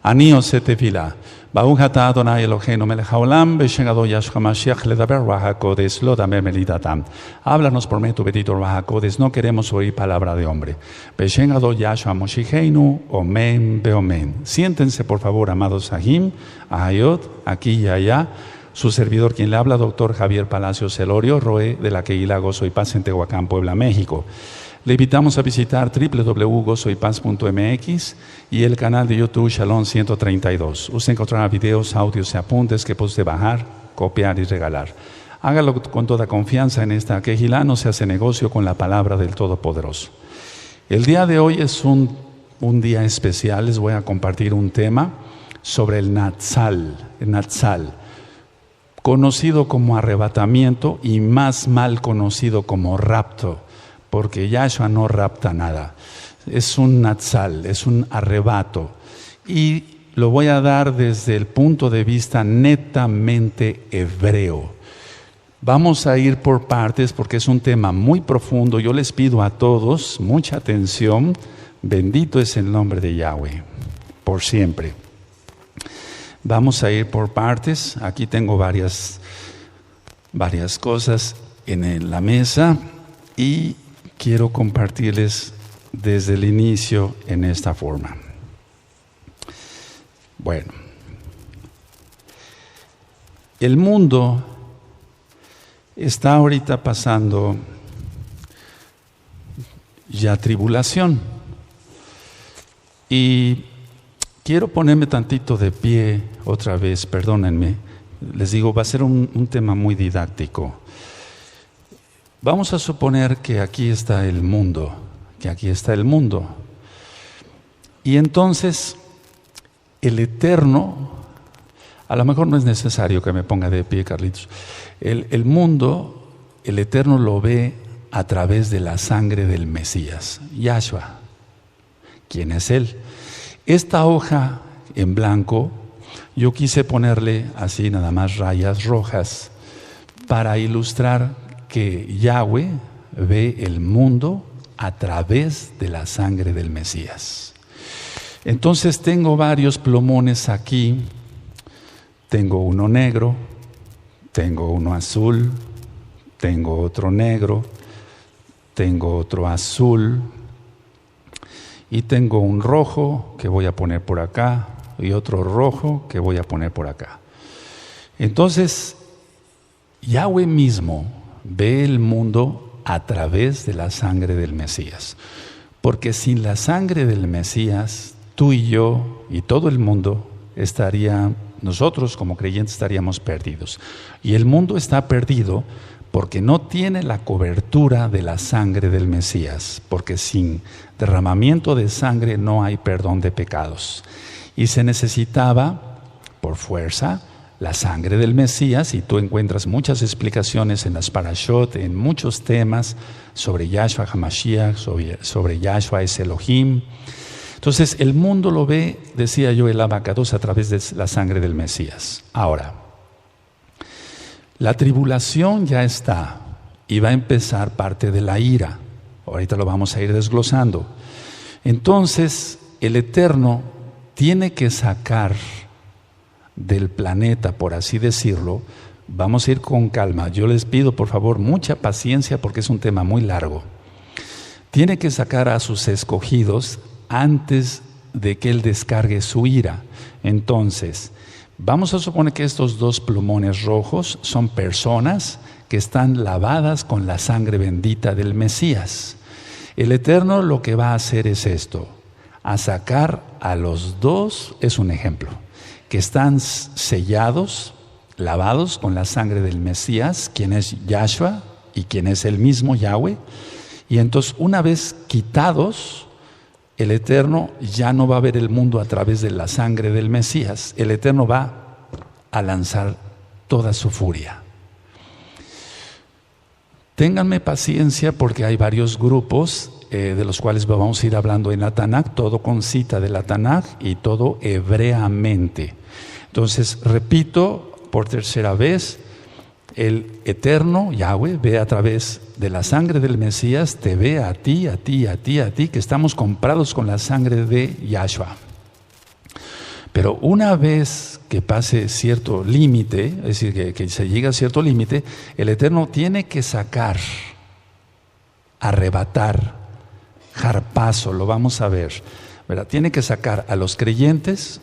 Anio se tefila. Baruch atah Adonai Eloheinu melech haolam, beshem Ado Yahshua Mashiach ledaber Ruach HaKodesh, lo damer melitatam. Háblanos por medio tu bendito Ruach HaKodesh, no queremos oír palabra de hombre. Beshem Ado Yahshua Moshicheinu, omen beomen. Siéntense por favor, amados Sahim, Ahayot, aquí y allá. Su servidor, quien le habla, doctor Javier Palacios Celorio, Roe de la Kehilá Gozo y Paz en Tehuacán, Puebla, México. Le invitamos a visitar www.gozoypaz.mx y el canal de YouTube Shalom 132. Usted encontrará videos, audios y apuntes que puede bajar, copiar y regalar. Hágalo con toda confianza en esta Kehilá, no se hace negocio con la palabra del Todopoderoso. El día de hoy es un día especial. Les voy a compartir un tema sobre el Natsal, conocido como arrebatamiento y más mal conocido como rapto, porque Yahshua no rapta nada. Es un natsal, es un arrebato. Y lo voy a dar desde el punto de vista netamente hebreo. Vamos a ir por partes porque es un tema muy profundo. Yo les pido a todos mucha atención. Bendito es el nombre de Yahweh, por siempre. Vamos a ir por partes. Aquí tengo varias cosas en la mesa y quiero compartirles desde el inicio en esta forma. Bueno, el mundo está ahorita pasando ya tribulación y quiero ponerme tantito de pie otra vez, perdónenme. Les digo, va a ser un tema muy didáctico. Vamos a suponer que aquí está el mundo, Y entonces, el Eterno, a lo mejor no es necesario que me ponga de pie, Carlitos. El mundo, el Eterno lo ve a través de la sangre del Mesías, Yahshua. ¿Quién es Él? Esta hoja en blanco, yo quise ponerle así nada más rayas rojas para ilustrar que Yahweh ve el mundo a través de la sangre del Mesías. Entonces tengo varios plumones aquí. Tengo uno negro, tengo uno azul, tengo otro negro, tengo otro azul y tengo un rojo que voy a poner por acá y otro rojo que voy a poner por acá. Entonces, Yahweh mismo ve el mundo a través de la sangre del Mesías. Porque sin la sangre del Mesías, tú y yo y todo el mundo nosotros como creyentes estaríamos perdidos. Y el mundo está perdido porque no tiene la cobertura de la sangre del Mesías. Porque sin derramamiento de sangre no hay perdón de pecados. Y se necesitaba, por fuerza, la sangre del Mesías, y tú encuentras muchas explicaciones en las Parashot, en muchos temas sobre Yahshua HaMashiach, sobre Yahshua es Elohim. Entonces el mundo lo ve, decía yo, el Abacados a través de la sangre del Mesías. Ahora, la tribulación ya está y va a empezar parte de la ira. Ahorita lo vamos a ir desglosando. Entonces el Eterno tiene que sacar del planeta, por así decirlo. Vamos a ir con calma. Yo les pido, por favor, mucha paciencia porque es un tema muy largo. Tiene que sacar a sus escogidos antes de que Él descargue su ira. Entonces, vamos a suponer que estos dos plumones rojos son personas que están lavadas con la sangre bendita del Mesías. El Eterno lo que va a hacer es esto: a sacar a los dos, es un ejemplo, que están sellados, lavados con la sangre del Mesías, quien es Yahshua y quien es el mismo Yahweh. Y entonces, una vez quitados, el Eterno ya no va a ver el mundo a través de la sangre del Mesías. El Eterno va a lanzar toda su furia. Ténganme paciencia porque hay varios grupos de los cuales vamos a ir hablando en la Tanaj, todo con cita de la Tanaj y todo hebreamente. Entonces, repito por tercera vez, el Eterno, Yahweh, ve a través de la sangre del Mesías, te ve a ti, que estamos comprados con la sangre de Yahshua. Pero una vez que pase cierto límite, es decir, que se llega a cierto límite, el Eterno tiene que sacar, arrebatar, jarpazo, lo vamos a ver, ¿verdad? Tiene que sacar a los creyentes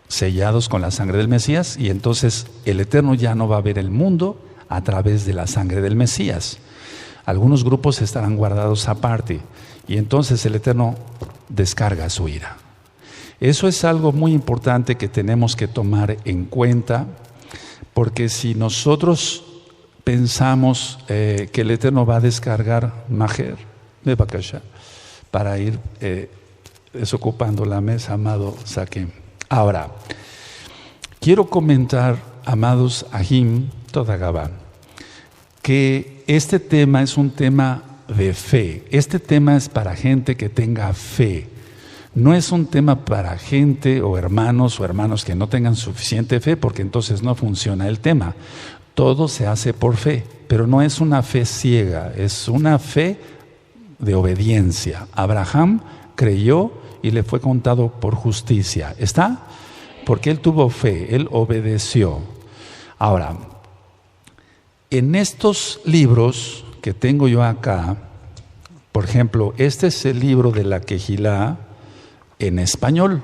sellados con la sangre del Mesías, y entonces el Eterno ya no va a ver el mundo a través de la sangre del Mesías. Algunos grupos estarán guardados aparte, y entonces el Eterno descarga su ira. Eso es algo muy importante que tenemos que tomar en cuenta, porque si nosotros pensamos que el Eterno va a descargar Majer de Bakasha para ir desocupando la mesa, amado Saquem. Ahora, quiero comentar, amados Ahim Todagabá, que este tema es un tema de fe. Este tema es para gente que tenga fe. No es un tema para gente o hermanos que no tengan suficiente fe, porque entonces no funciona el tema. Todo se hace por fe, pero no es una fe ciega, es una fe de obediencia. Abraham creyó y le fue contado por justicia. ¿Está? Porque él tuvo fe, él obedeció. Ahora, en estos libros que tengo yo acá, por ejemplo, este es el libro de la Quejilá en español.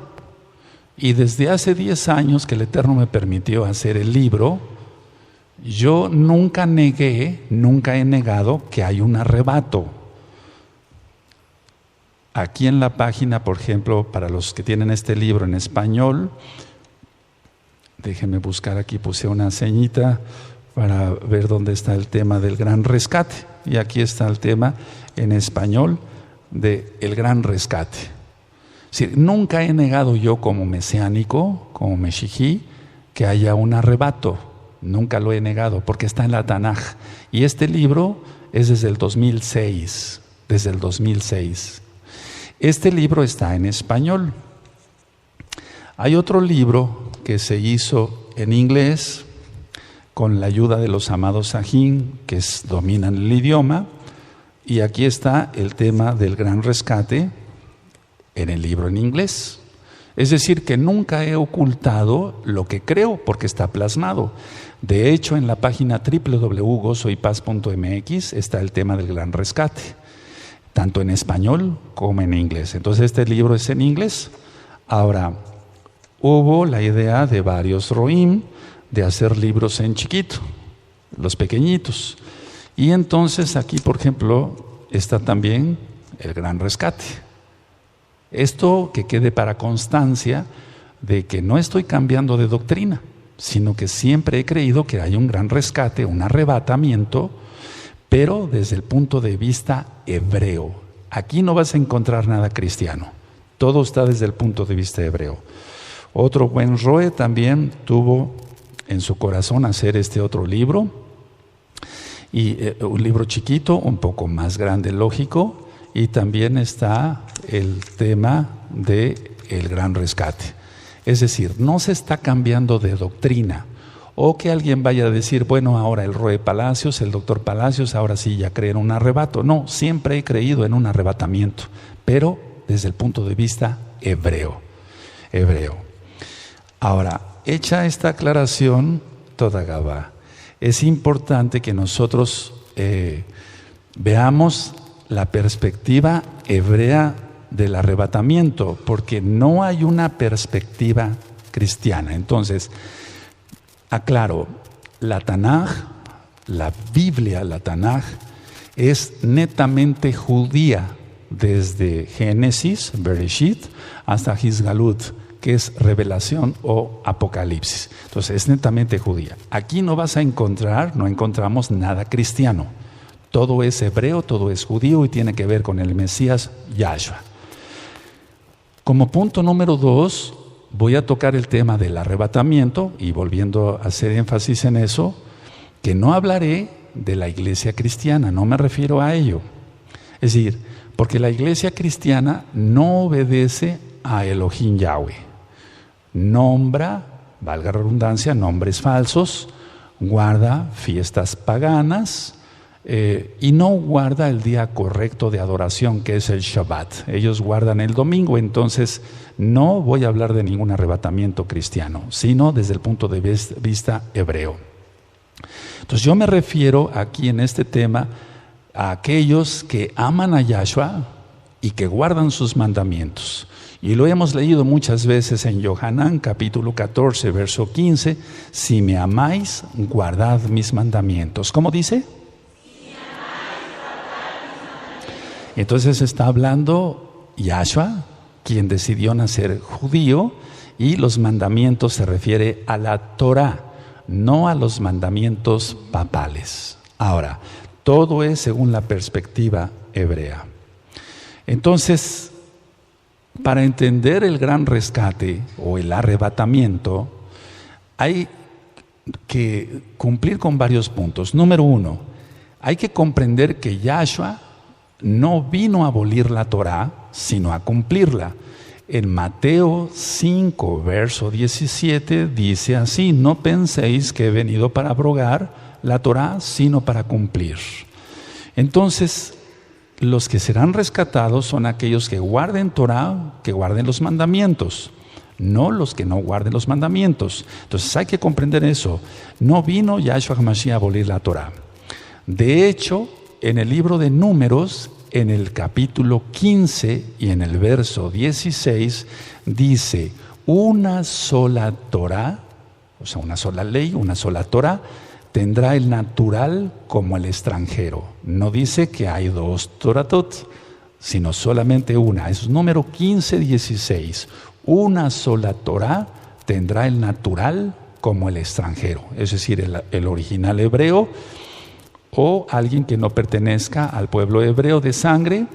Y desde hace 10 años que el Eterno me permitió hacer el libro, yo nunca he negado que hay un arrebato. Aquí en la página, por ejemplo, para los que tienen este libro en español, déjenme buscar aquí, puse una ceñita para ver dónde está el tema del gran rescate. Y aquí está el tema en español del gran rescate. Es decir, nunca he negado yo como mesiánico, como meshijí, que haya un arrebato. Nunca lo he negado, porque está en la Tanaj. Y este libro es desde el 2006. Desde el 2006. Este libro está en español. Hay otro libro que se hizo en inglés con la ayuda de los amados Sajín, que dominan el idioma, y aquí está el tema del gran rescate en el libro en inglés. Es decir, que nunca he ocultado lo que creo, porque está plasmado. De hecho, en la página www.gozoypaz.mx está el tema del gran rescate, tanto en español como en inglés. Entonces este libro es en inglés. Ahora, hubo la idea de varios roim de hacer libros en chiquito, los pequeñitos. Y entonces aquí, por ejemplo, está también el gran rescate. Esto que quede para constancia de que no estoy cambiando de doctrina, sino que siempre he creído que hay un gran rescate, un arrebatamiento, pero desde el punto de vista hebreo. Aquí no vas a encontrar nada cristiano. Todo está desde el punto de vista hebreo. Otro buen roe también tuvo en su corazón hacer este otro libro, y un libro chiquito, un poco más grande, lógico, y también está el tema del gran rescate. Es decir, no se está cambiando de doctrina, o que alguien vaya a decir, bueno, ahora el Roe Palacios, el doctor Palacios, ahora sí ya cree en un arrebato. No, siempre he creído en un arrebatamiento, pero desde el punto de vista hebreo. Ahora, hecha esta aclaración, toda Gabá, es importante que nosotros veamos la perspectiva hebrea del arrebatamiento, porque no hay una perspectiva cristiana. Entonces, aclaro, la Tanaj, la Biblia, la Tanaj, es netamente judía, desde Génesis, Bereshit, hasta Hisgalut, que es revelación o apocalipsis. Entonces es netamente judía. Aquí no encontramos nada cristiano. Todo es hebreo, todo es judío y tiene que ver con el Mesías Yahshua. Como punto número 2, voy a tocar el tema del arrebatamiento, y volviendo a hacer énfasis en eso, que no hablaré de la iglesia cristiana, no me refiero a ello. Es decir, porque la iglesia cristiana no obedece a Elohim Yahweh. Nombra, valga la redundancia, nombres falsos, guarda fiestas paganas, y no guarda el día correcto de adoración, que es el Shabbat. Ellos guardan el domingo. Entonces no voy a hablar de ningún arrebatamiento cristiano, sino desde el punto de vista hebreo. Entonces yo me refiero aquí en este tema a aquellos que aman a Yahshua y que guardan sus mandamientos. Y lo hemos leído muchas veces en Yohanan capítulo 14, verso 15. Si me amáis, guardad mis mandamientos. ¿Cómo dice? Entonces está hablando Yahshua, quien decidió nacer judío, y los mandamientos se refiere a la Torah, no a los mandamientos papales. Ahora, todo es según la perspectiva hebrea. Entonces, para entender el gran rescate o el arrebatamiento, hay que cumplir con varios puntos. Número 1, hay que comprender que Yahshua no vino a abolir la Torá, sino a cumplirla. En Mateo 5, verso 17, dice así: no penséis que he venido para abrogar la Torá, sino para cumplir. Entonces, los que serán rescatados son aquellos que guarden Torá, que guarden los mandamientos, no los que no guarden los mandamientos. Entonces hay que comprender eso. No vino Yahshua HaMashiach a abolir la Torá. De hecho, en el libro de Números, en el capítulo 15 y en el verso 16, dice: una sola Torá, o sea, una sola ley, una sola Torá, tendrá el natural como el extranjero. No dice que hay dos Toratot, sino solamente una. Es número 15, 16. Una sola Torá tendrá el natural como el extranjero. Es decir, el original hebreo, o alguien que no pertenezca al pueblo hebreo de sangre,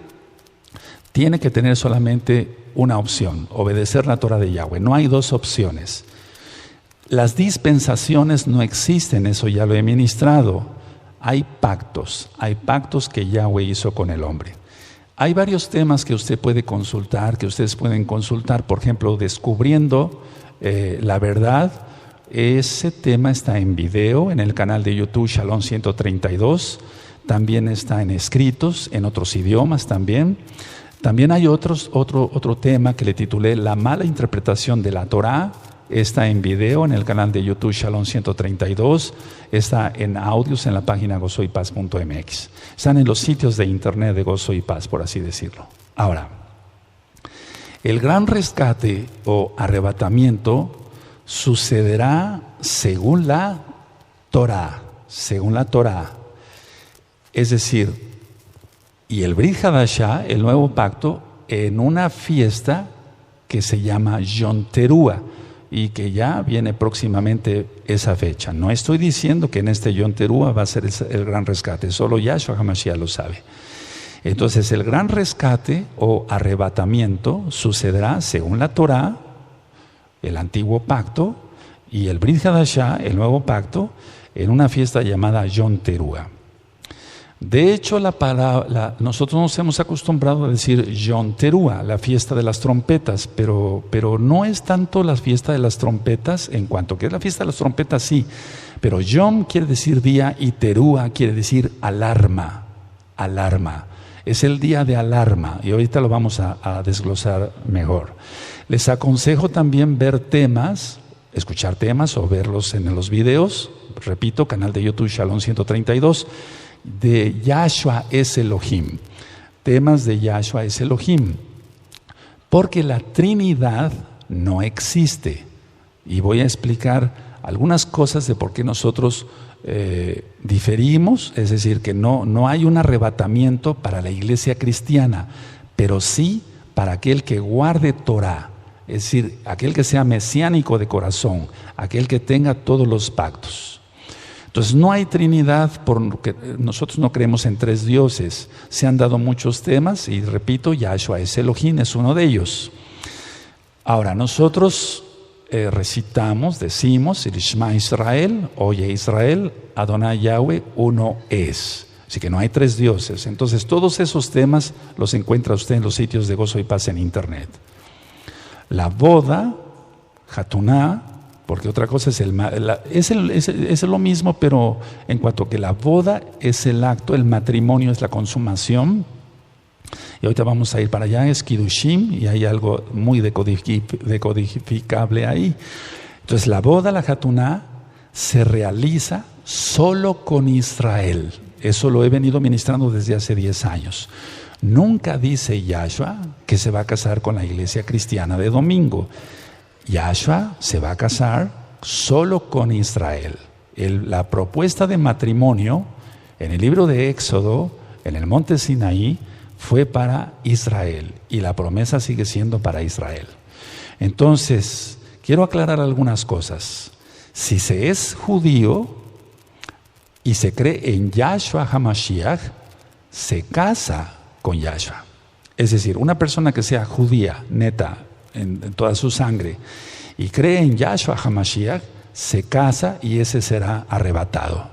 tiene que tener solamente una opción: obedecer la Torá de Yahweh. No hay dos opciones. Las dispensaciones no existen, eso ya lo he ministrado. Hay pactos que Yahweh hizo con el hombre. Hay varios temas que usted puede consultar, que ustedes pueden consultar. Por ejemplo, descubriendo la verdad. Ese tema está en video en el canal de YouTube Shalom 132. También está en escritos, en otros idiomas también. También hay otro tema que le titulé La mala interpretación de la Torá. Está en video en el canal de YouTube Shalom 132. Está en audios en la página gozoypaz.mx. Están en los sitios de internet de Gozo y Paz, por así decirlo. Ahora, el gran rescate o arrebatamiento sucederá según la Torá. Según la Torá. Es decir, y el Brit Hadashah, el nuevo pacto, en una fiesta que se llama Yom Teruah, y que ya viene próximamente esa fecha. No estoy diciendo que en este Yom Teruah va a ser el gran rescate, solo Yahshua HaMashiach lo sabe. Entonces el gran rescate o arrebatamiento sucederá según la Torá, el antiguo pacto, y el Brit Hadashah, el nuevo pacto, en una fiesta llamada Yom Teruah. De hecho, nosotros nos hemos acostumbrado a decir Yom Teruah, la fiesta de las trompetas, pero no es tanto la fiesta de las trompetas, en cuanto que es la fiesta de las trompetas, sí, pero Yom quiere decir día y Teruah quiere decir alarma, es el día de alarma, y ahorita lo vamos a desglosar mejor. Les aconsejo también ver temas, escuchar temas o verlos en los videos, repito, canal de YouTube Shalom 132, de Yahshua es Elohim, temas de Yahshua es Elohim, porque la Trinidad no existe, y voy a explicar algunas cosas de por qué nosotros diferimos, es decir, que no hay un arrebatamiento para la iglesia cristiana, pero sí para aquel que guarde Torah, es decir, aquel que sea mesiánico de corazón, aquel que tenga todos los pactos. Entonces no hay Trinidad, porque nosotros no creemos en tres dioses. Se han dado muchos temas y repito, Yahshua es Elohim, es uno de ellos. Ahora nosotros recitamos, decimos, el Shema Israel, oye Israel, Adonai Yahweh, uno es. Así que no hay tres dioses. Entonces todos esos temas los encuentra usted en los sitios de Gozo y Paz en internet. La boda, Hatuná, porque otra cosa es lo mismo, pero en cuanto que la boda es el acto, el matrimonio es la consumación, y ahorita vamos a ir para allá, es Kiddushim, y hay algo muy decodificable ahí. Entonces la boda, la Hatuná, se realiza solo con Israel. Eso lo he venido ministrando desde hace 10 años. Nunca dice Yahshua que se va a casar con la iglesia cristiana de domingo. Yahshua se va a casar solo con Israel. La propuesta de matrimonio en el libro de Éxodo, en el monte Sinaí, fue para Israel y la promesa sigue siendo para Israel. Entonces, quiero aclarar algunas cosas. Si se es judío y se cree en Yahshua HaMashiach, se casa con Yahshua. Es decir, una persona que sea judía, neta, en toda su sangre, y cree en Yahshua HaMashiach, se casa y ese será arrebatado.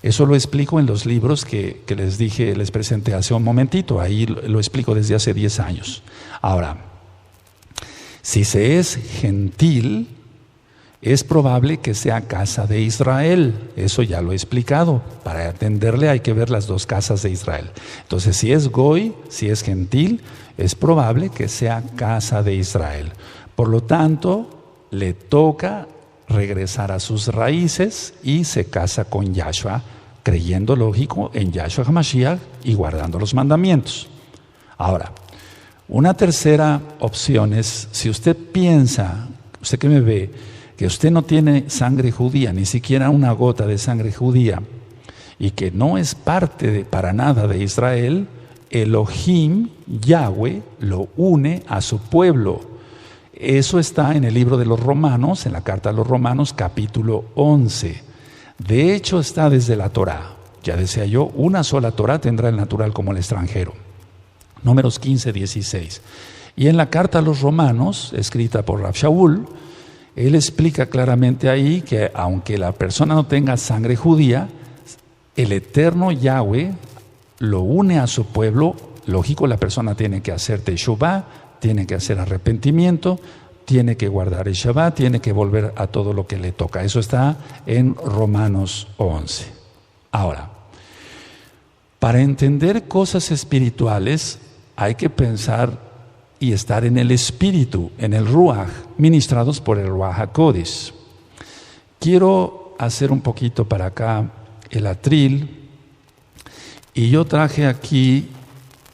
Eso lo explico en los libros que les dije, les presenté hace un momentito. Ahí lo explico desde hace 10 años. Ahora, si se es gentil, es probable que sea casa de Israel. Eso ya lo he explicado. Para atenderle hay que ver las dos casas de Israel. Entonces, si es goy, si es gentil, es probable que sea casa de Israel. Por lo tanto, le toca regresar a sus raíces y se casa con Yahshua, creyendo, lógico, en Yahshua HaMashiach y guardando los mandamientos. Ahora, una tercera opción es, si usted piensa, usted que me ve, que usted no tiene sangre judía, ni siquiera una gota de sangre judía, y que no es parte para nada de Israel, Elohim, Yahweh, lo une a su pueblo. Eso está en el libro de los Romanos, en la carta a los Romanos, capítulo 11. De hecho, está desde la Torá. Ya decía yo, una sola Torá tendrá el natural como el extranjero. Números 15, 16. Y en la carta a los Romanos, escrita por Rav Shaul, él explica claramente ahí que aunque la persona no tenga sangre judía, el eterno Yahweh lo une a su pueblo. Lógico, la persona tiene que hacer teshuvá, tiene que hacer arrepentimiento, tiene que guardar el Shabbat, tiene que volver a todo lo que le toca. Eso está en Romanos 11. Ahora, para entender cosas espirituales hay que pensar y estar en el espíritu, en el Ruach, ministrados por el Ruach HaKodesh. Quiero hacer un poquito para acá el atril, y yo traje aquí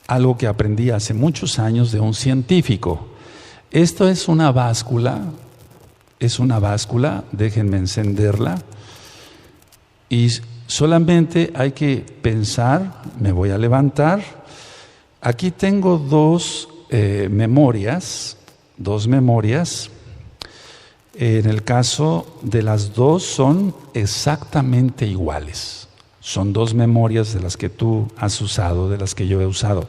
algo que aprendí hace muchos años de un científico. Esto es una báscula, déjenme encenderla, y solamente hay que pensar, me voy a levantar. Aquí tengo dos memorias. En el caso de las dos son exactamente iguales. Son dos memorias de las que tú has usado, de las que yo he usado.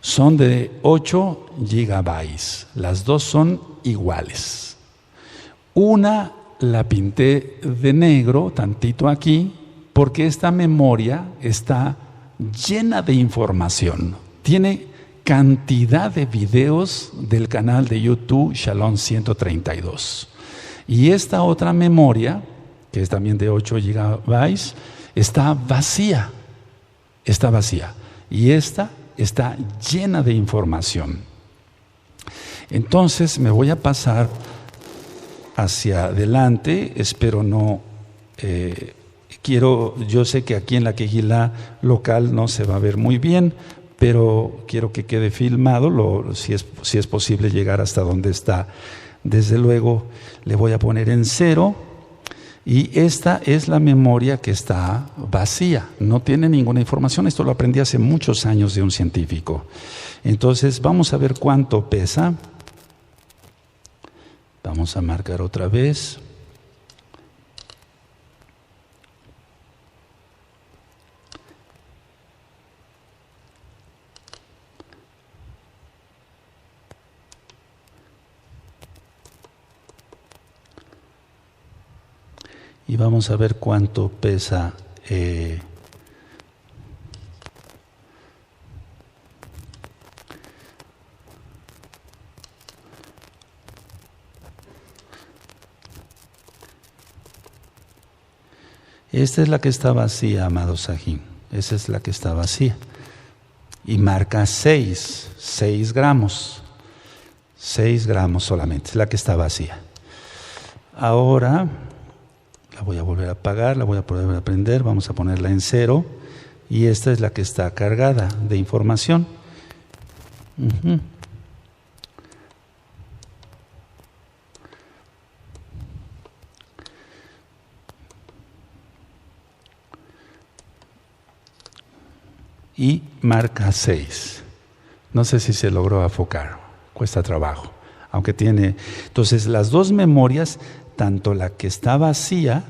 Son de 8 gigabytes. Las dos son iguales. Una la pinté de negro, tantito aquí, porque esta memoria está llena de información. Tiene cantidad de videos del canal de YouTube Shalom 132. Y esta otra memoria, que es también de 8 gigabytes, está vacía. Y esta está llena de información. Entonces me voy a pasar hacia adelante. Espero no... yo sé que aquí en la Kehilá local no se va a ver muy bien, pero quiero que quede filmado, si es posible llegar hasta donde está. Desde luego le voy a poner en 0, y esta es la memoria que está vacía, no tiene ninguna información. Esto lo aprendí hace muchos años de un científico. Entonces vamos a ver cuánto pesa. Vamos a marcar otra vez. Y vamos a ver cuánto pesa Esta es la que está vacía, amado Sahim. Esa es la que está vacía. Y marca 6 gramos. 6 gramos solamente, es la que está vacía. Ahora la voy a volver a apagar, la voy a volver a prender, vamos a ponerla en 0. Y esta es la que está cargada de información. Y marca 6. No sé si se logró enfocar, cuesta trabajo. Aunque tiene. Entonces, las dos memorias, tanto la que está vacía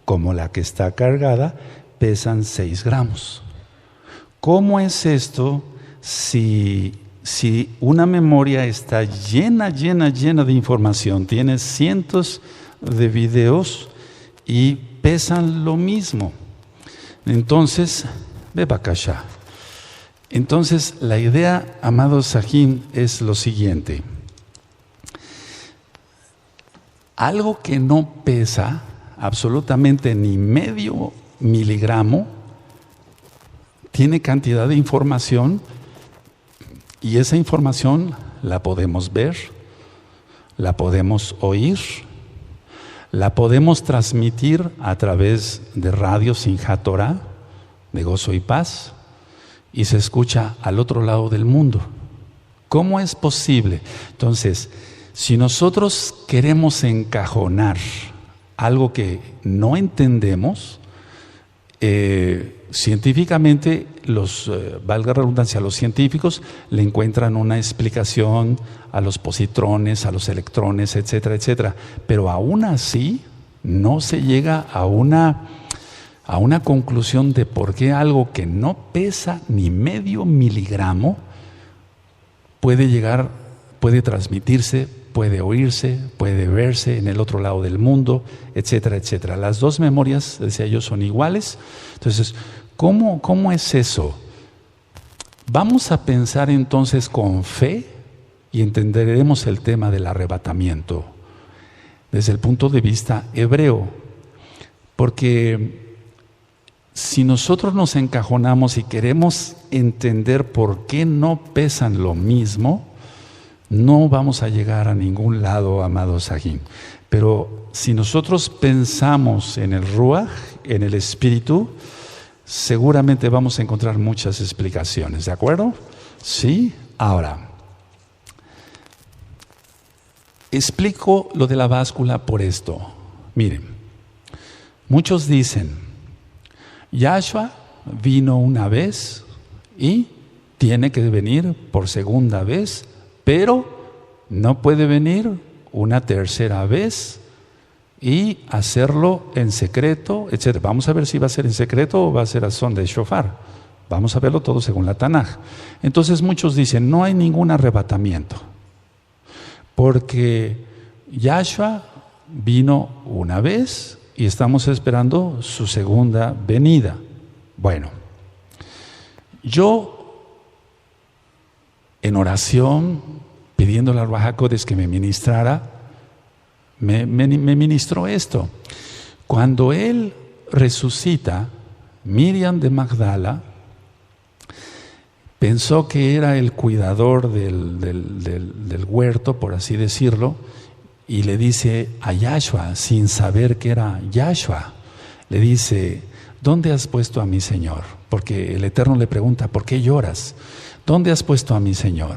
como la que está cargada, pesan 6 gramos. ¿Cómo es esto si una memoria está llena de información, tiene cientos de videos y pesan lo mismo? Entonces, Bebakasha. Entonces, la idea, amado Sahim, es lo siguiente. Algo que no pesa absolutamente ni medio miligramo, tiene cantidad de información y esa información la podemos ver, la podemos oír, la podemos transmitir a través de radio Simchat Torah, de Gozo y Paz, y se escucha al otro lado del mundo. ¿Cómo es posible? Entonces, si nosotros queremos encajonar algo que no entendemos, científicamente, valga la redundancia, los científicos le encuentran una explicación a los positrones, a los electrones, etcétera, etcétera. Pero aún así no se llega a una conclusión de por qué algo que no pesa ni medio miligramo puede transmitirse, puede oírse, puede verse en el otro lado del mundo, etcétera, etcétera. Las dos memorias, decía yo, son iguales. Entonces, ¿cómo es eso? Vamos a pensar entonces con fe y entenderemos el tema del arrebatamiento desde el punto de vista hebreo. Porque si nosotros nos encajonamos y queremos entender por qué no pesan lo mismo, no vamos a llegar a ningún lado, amado Sahim. Pero si nosotros pensamos en el Ruach, en el Espíritu, seguramente vamos a encontrar muchas explicaciones, ¿de acuerdo? Sí. Ahora, explico lo de la báscula por esto. Miren, muchos dicen, Yahshua vino una vez y tiene que venir por segunda vez, pero no puede venir una tercera vez y hacerlo en secreto, etc. Vamos a ver si va a ser en secreto o va a ser a son de shofar. Vamos a verlo todo según la Tanaj. Entonces muchos dicen, no hay ningún arrebatamiento, porque Yahshua vino una vez y estamos esperando su segunda venida. Bueno, yo en oración, pidiéndole al Ruach HaKodesh que me ministrara, me ministró esto. Cuando él resucita, Miriam de Magdala pensó que era el cuidador del huerto, por así decirlo, y le dice a Yahshua, sin saber que era Yahshua, le dice, ¿dónde has puesto a mi Señor? Porque el Eterno le pregunta, ¿por qué lloras? ¿Dónde has puesto a mi Señor?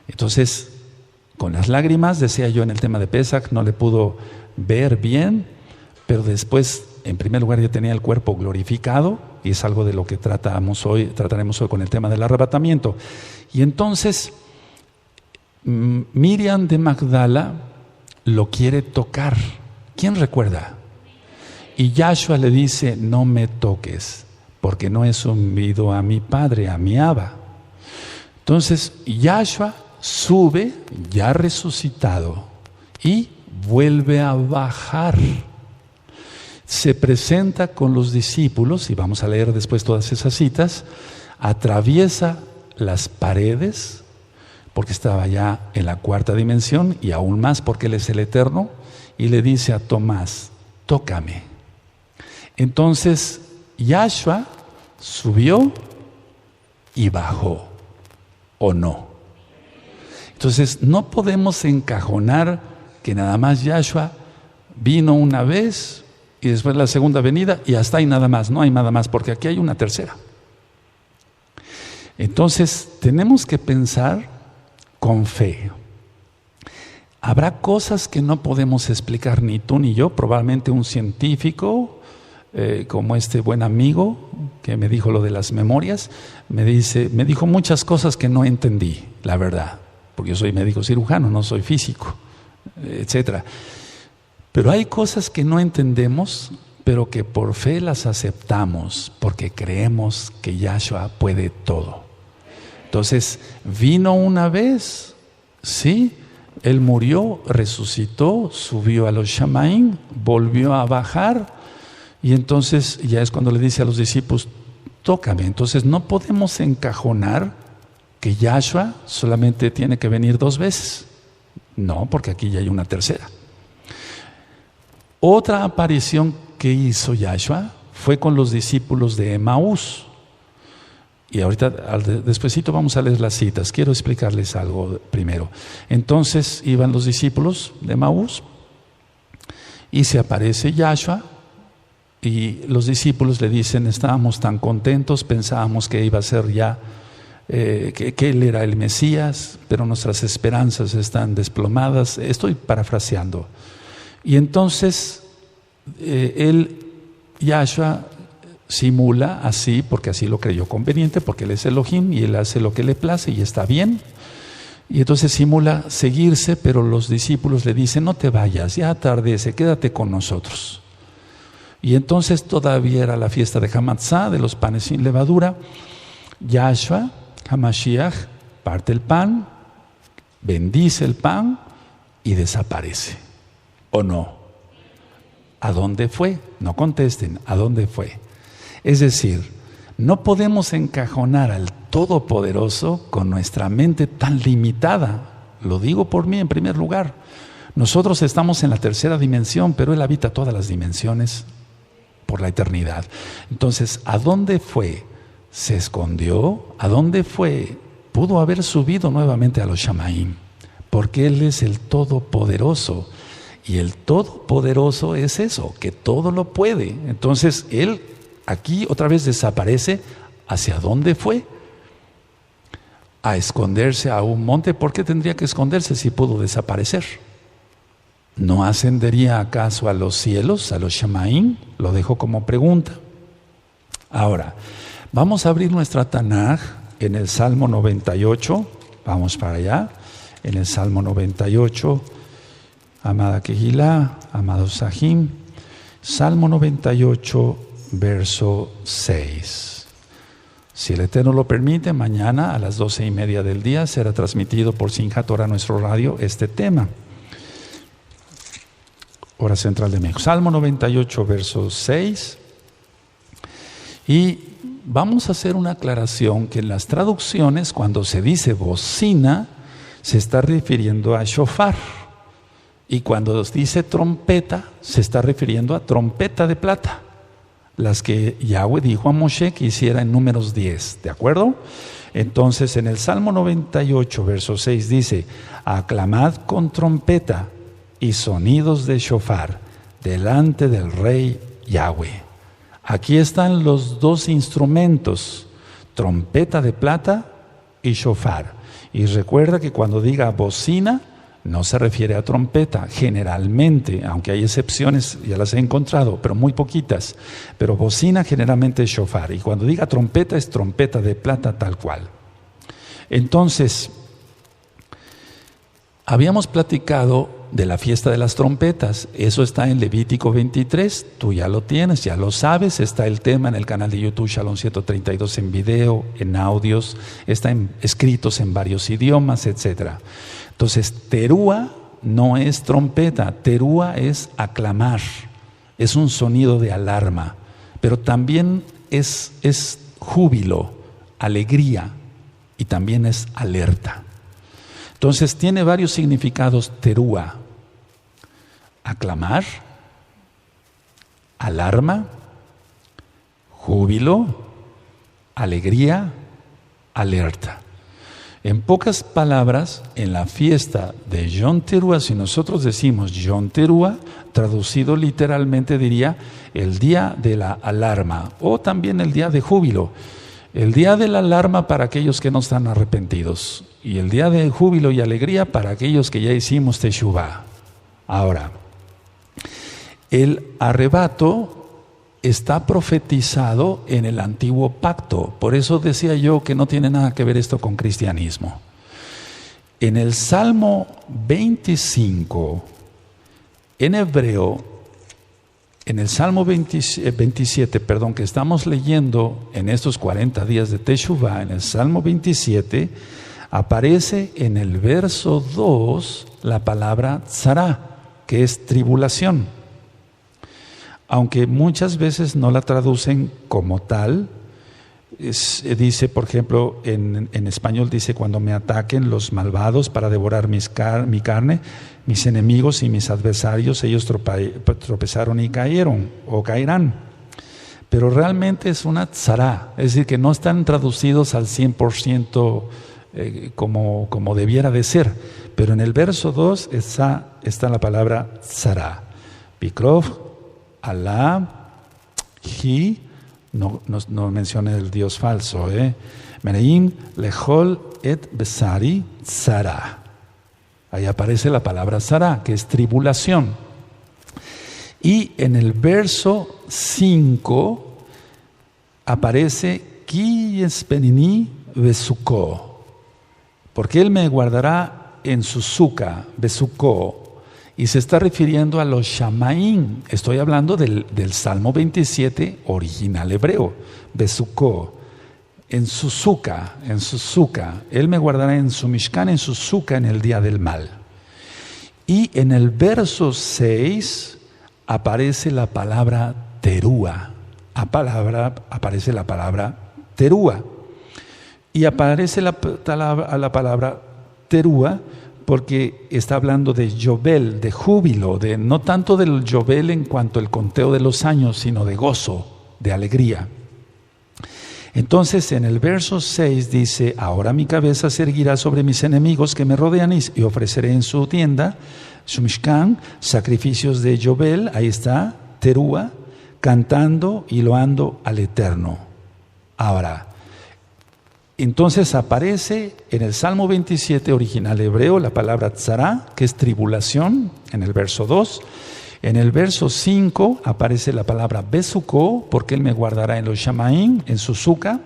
Entonces, con las lágrimas, decía yo en el tema de Pesach, no le pudo ver bien, pero después, en primer lugar, ya tenía el cuerpo glorificado, y es algo de lo que trataremos hoy con el tema del arrebatamiento. Y entonces, Miriam de Magdala lo quiere tocar. ¿Quién recuerda? Y Yahshua le dice, no me toques, porque no he subido a mi Padre, a mi Abba. Entonces, Yahshua sube, ya resucitado, y vuelve a bajar. Se presenta con los discípulos, y vamos a leer después todas esas citas, atraviesa las paredes, porque estaba ya en la cuarta dimensión, y aún más porque Él es el Eterno, y le dice a Tomás, tócame. Entonces, Yahshua subió y bajó, ¿o no? Entonces, no podemos encajonar que nada más Yahshua vino una vez y después la segunda venida y hasta ahí nada más, no hay nada más, porque aquí hay una tercera. Entonces, tenemos que pensar con fe. Habrá cosas que no podemos explicar ni tú ni yo, probablemente un científico, como este buen amigo que me dijo lo de las memorias, me dijo muchas cosas que no entendí, la verdad, porque yo soy médico cirujano, no soy físico, etcétera. Pero hay cosas que no entendemos, pero que por fe las aceptamos, porque creemos que Yahshua puede todo. Entonces, vino una vez, sí, Él murió, resucitó, subió a los Shamaim, volvió a bajar, y entonces ya es cuando le dice a los discípulos, tócame. Entonces no podemos encajonar que Yahshua solamente tiene que venir 2 veces. No, porque aquí ya hay una tercera. Otra aparición que hizo Yahshua fue con los discípulos de Emaús. Y ahorita, despuesito vamos a leer las citas. Quiero explicarles algo primero. Entonces iban los discípulos de Emaús y se aparece Yahshua y los discípulos le dicen, estábamos tan contentos, pensábamos que iba a ser ya, que Él era el Mesías, pero nuestras esperanzas están desplomadas. Estoy parafraseando. Y entonces Yahshua simula así, porque así lo creyó conveniente, porque Él es Elohim y Él hace lo que le place y está bien. Y entonces simula seguirse, pero los discípulos le dicen, no te vayas, ya atardece, quédate con nosotros. Y entonces todavía era la fiesta de Hamatzá, de los panes sin levadura. Yahshua, Hamashiach, parte el pan, bendice el pan y desaparece. ¿O no? ¿A dónde fue? No contesten, ¿a dónde fue? Es decir, no podemos encajonar al Todopoderoso con nuestra mente tan limitada. Lo digo por mí en primer lugar. Nosotros estamos en la tercera dimensión, pero Él habita todas las dimensiones por la eternidad. Entonces, ¿a dónde fue? ¿Se escondió? ¿A dónde fue? Pudo haber subido nuevamente a los Shamaim, porque Él es el Todopoderoso. Y el Todopoderoso es eso, que todo lo puede. Entonces, Él aquí otra vez desaparece. ¿Hacia dónde fue? A esconderse a un monte. ¿Por qué tendría que esconderse si pudo desaparecer? ¿No ascendería acaso a los cielos, a los Shamaim? Lo dejo como pregunta. Ahora, vamos a abrir nuestra Tanaj en el Salmo 98. Vamos para allá. En el Salmo 98, amada Kehilá, amados Sahim, Salmo 98, verso 6. Si el Eterno lo permite, mañana a las 12:30 del día será transmitido por Simchat Torah, nuestro radio, este tema. Hora central de México. Salmo 98, verso 6. Y vamos a hacer una aclaración que en las traducciones, cuando se dice bocina, se está refiriendo a shofar. Y cuando dice trompeta, se está refiriendo a trompeta de plata. Las que Yahweh dijo a Moshe que hiciera en Números 10, ¿de acuerdo? Entonces en el Salmo 98, verso 6 dice, aclamad con trompeta y sonidos de shofar delante del Rey Yahweh. Aquí están los 2 instrumentos, trompeta de plata y shofar. Y recuerda que cuando diga bocina, no se refiere a trompeta, generalmente, aunque hay excepciones, ya las he encontrado, pero muy poquitas. Pero bocina generalmente es shofar. Y cuando diga trompeta, es trompeta de plata tal cual. Entonces, habíamos platicado de la fiesta de las trompetas. Eso está en Levítico 23. Tú ya lo tienes, ya lo sabes. Está el tema en el canal de YouTube Shalom 132 en video, en audios. Están escritos en varios idiomas, etcétera. Entonces, terúa no es trompeta, terúa es aclamar, es un sonido de alarma, pero también es júbilo, alegría y también es alerta. Entonces, tiene varios significados terúa: aclamar, alarma júbilo, alegría, alerta. En pocas palabras, en la fiesta de Yom Teruah, si nosotros decimos Yom Teruah, traducido literalmente diría el día de la alarma o también el día de júbilo. El día de la alarma para aquellos que no están arrepentidos y el día de júbilo y alegría para aquellos que ya hicimos Teshuvah. Ahora, el arrebato está profetizado en el antiguo pacto. Por eso decía yo que no tiene nada que ver esto con cristianismo. En el Salmo 25, en hebreo, en el Salmo 27, que estamos leyendo en estos 40 días de Teshuvah, en el Salmo 27, aparece en el verso 2 la palabra tzara, que es tribulación. Aunque muchas veces no la traducen como tal, dice, por ejemplo, en español dice, cuando me ataquen los malvados para devorar mi carne, mis enemigos y mis adversarios, ellos tropezaron y cayeron o caerán. Pero realmente es una tzara, es decir, que no están traducidos al 100% como debiera de ser. Pero en el verso 2 está la palabra tzara. Pikrov, Alá, Hi, no menciona el Dios falso, Mereim, Lehol, Et, Besari, Tzara. Ahí aparece la palabra Tzara, que es tribulación. Y en el verso 5 aparece Ki Espenini Besuko, porque Él me guardará en su suca, Besuko. Y se está refiriendo a los Shamaim. Estoy hablando del Salmo 27 original hebreo, Besuko, en su suca. Él me guardará en su Mishkan, en su suca, en el día del mal. Y en el verso 6 aparece la palabra Teruah. Aparece la palabra Teruah. Y aparece la palabra Teruah porque está hablando de Yobel, de júbilo, no tanto del Yobel en cuanto al conteo de los años, sino de gozo, de alegría. Entonces en el verso 6 dice, ahora mi cabeza se erguirá sobre mis enemigos que me rodean y ofreceré en su tienda, su Mishkan, sacrificios de Yobel, ahí está, Teruah, cantando y loando al Eterno. Ahora, entonces aparece en el Salmo 27 original hebreo la palabra tzara, que es tribulación, en el verso 2. En el verso 5 aparece la palabra besuko, porque Él me guardará en los shamaim, en su suca,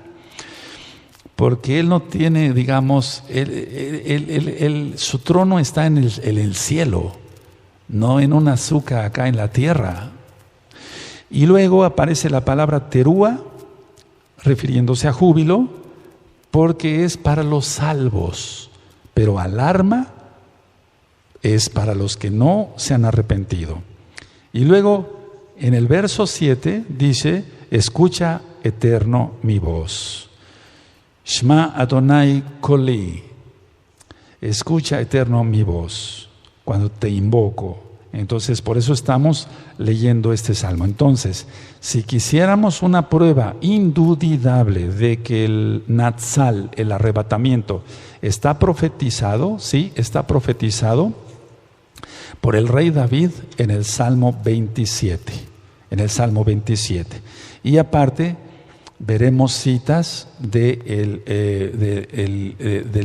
porque Él no tiene, digamos, su trono está en el cielo, no en una suca acá en la tierra. Y luego aparece la palabra teruah, refiriéndose a júbilo, porque es para los salvos, pero alarma es para los que no se han arrepentido. Y luego en el verso 7 dice, escucha Eterno mi voz. Shma Adonai Koli. Escucha Eterno mi voz cuando te invoco. Entonces, por eso estamos leyendo este salmo. Entonces, si quisiéramos una prueba indudable de que el Natsal, el arrebatamiento, está profetizado, sí, está profetizado por el rey David en el Salmo 27. En el Salmo 27. Y aparte, veremos citas del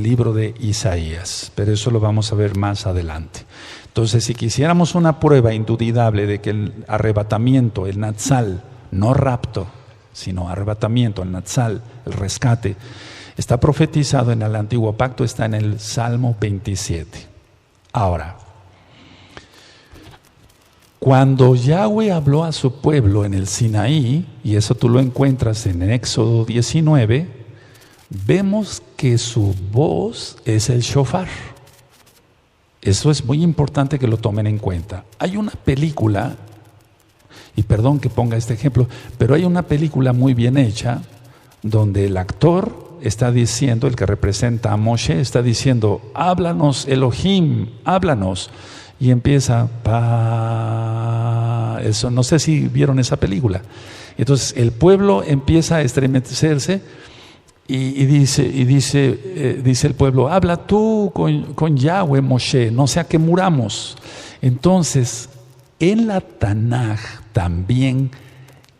libro de Isaías, pero eso lo vamos a ver más adelante. Entonces, si quisiéramos una prueba indudable de que el arrebatamiento, el Natsal, no rapto, sino arrebatamiento, el Natsal, el rescate, está profetizado en el Antiguo Pacto, está en el Salmo 27. Ahora, cuando Yahweh habló a su pueblo en el Sinaí, y eso tú lo encuentras en Éxodo 19, vemos que su voz es el shofar. Eso es muy importante que lo tomen en cuenta. Hay una película, y perdón que ponga este ejemplo, pero hay una película muy bien hecha donde el actor está diciendo, el que representa a Moshe, está diciendo, háblanos Elohim, háblanos. Y empieza, eso, no sé si vieron esa película, Entonces el pueblo empieza a estremecerse y dice el pueblo: habla tú con Yahweh, Moshe, no sea que muramos. Entonces en la Tanaj también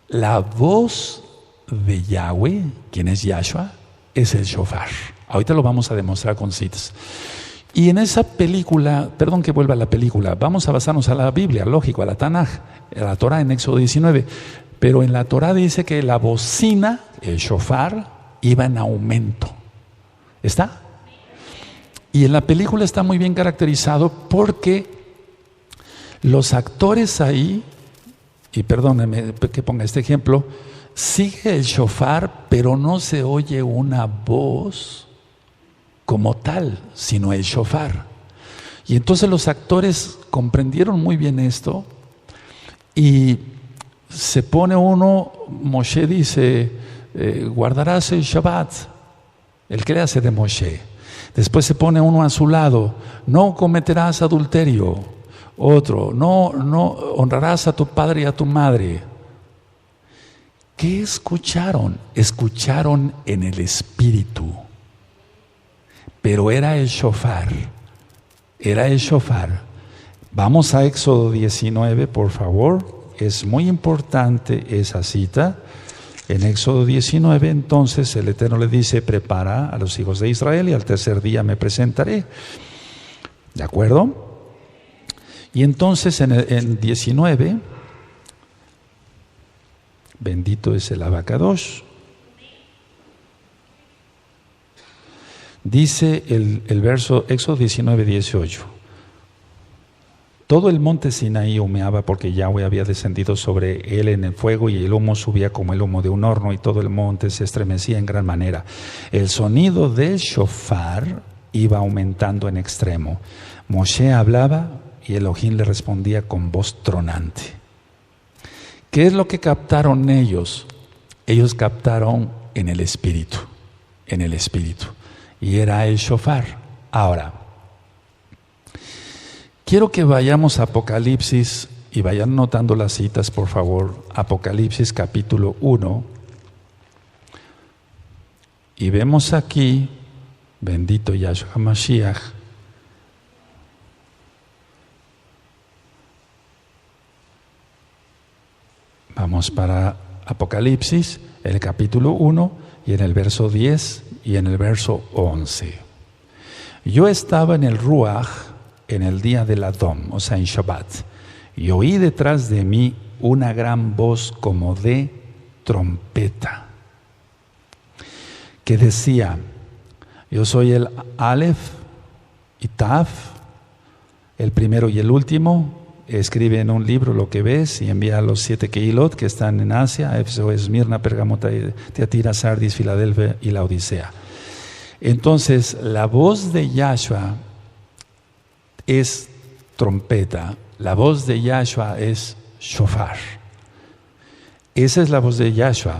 la voz de Yahweh, quien es Yahshua, es el shofar. Ahorita lo vamos a demostrar con citas. Y en esa película, perdón que vuelva a la película, vamos a basarnos a la Biblia, lógico, a la Tanaj, a la Torah en Éxodo 19. Pero en la Torah dice que la bocina, el shofar, iba en aumento. ¿Está? Y en la película está muy bien caracterizado porque los actores ahí, y perdónenme que ponga este ejemplo, sigue el shofar, pero no se oye una voz como tal, sino el shofar. Y entonces los actores comprendieron muy bien esto y se pone uno, Moshe dice, guardarás el Shabbat, el que le hace de Moshe. Después se pone uno a su lado, no cometerás adulterio. Otro, no honrarás a tu padre y a tu madre. ¿Qué escucharon? Escucharon en el espíritu. Pero era el shofar. Era el shofar. Vamos a Éxodo 19, por favor. Es muy importante esa cita. En Éxodo 19, entonces, el Eterno le dice: prepara a los hijos de Israel y al tercer día me presentaré. ¿De acuerdo? Y entonces en 19, bendito es el Abacadosh, dice el verso Éxodo 19, 18: todo el monte Sinaí humeaba porque Yahweh había descendido sobre él en el fuego, y el humo subía como el humo de un horno, y todo el monte se estremecía en gran manera. El sonido del shofar iba aumentando en extremo. Moshe hablaba y Elohim le respondía con voz tronante. ¿Qué es lo que captaron ellos? Ellos captaron en el espíritu, y era el shofar. Ahora, quiero que vayamos a Apocalipsis y vayan notando las citas, por favor. Apocalipsis capítulo 1. Y vemos aquí, bendito Yahshua Mashiach, vamos para Apocalipsis, el capítulo 1, y en el verso 10 y en el verso 11. Yo estaba en el Ruach en el día del Adón, o sea, en Shabbat, y oí detrás de mí una gran voz como de trompeta, que decía: yo soy el Aleph y Taf, el primero y el último. Escribe en un libro lo que ves y envía a los 7 Kehilot que están en Asia: Éfeso, Esmirna, Pérgamo, Tiatira, Sardis, Filadelfia y la Odisea. Entonces, la voz de Yahshua es trompeta, la voz de Yahshua es shofar. Esa es la voz de Yahshua,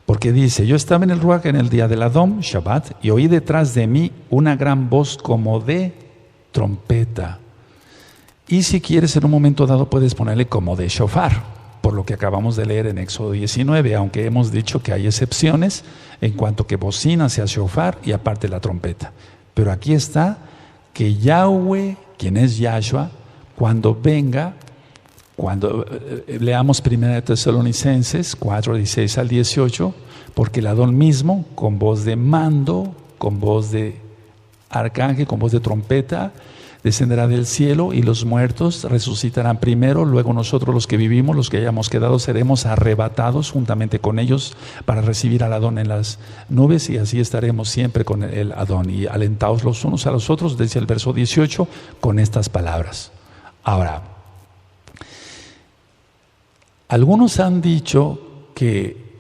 porque dice: yo estaba en el Ruach en el día del Adón, Shabbat, y oí detrás de mí una gran voz como de trompeta. Y si quieres, en un momento dado puedes ponerle como de shofar, por lo que acabamos de leer en Éxodo 19, aunque hemos dicho que hay excepciones en cuanto que bocina sea shofar y aparte la trompeta. Pero aquí está que Yahweh, quien es Yahshua, cuando venga, cuando leamos 1 Tesalonicenses 4, 16 al 18, porque el Adón mismo, con voz de mando, con voz de arcángel, con voz de trompeta, descenderá del cielo, y los muertos resucitarán primero, luego nosotros los que vivimos, los que hayamos quedado, seremos arrebatados juntamente con ellos para recibir al Adón en las nubes, y así estaremos siempre con el Adón, y alentados los unos a los otros, desde el verso 18, con estas palabras. Ahora, algunos han dicho que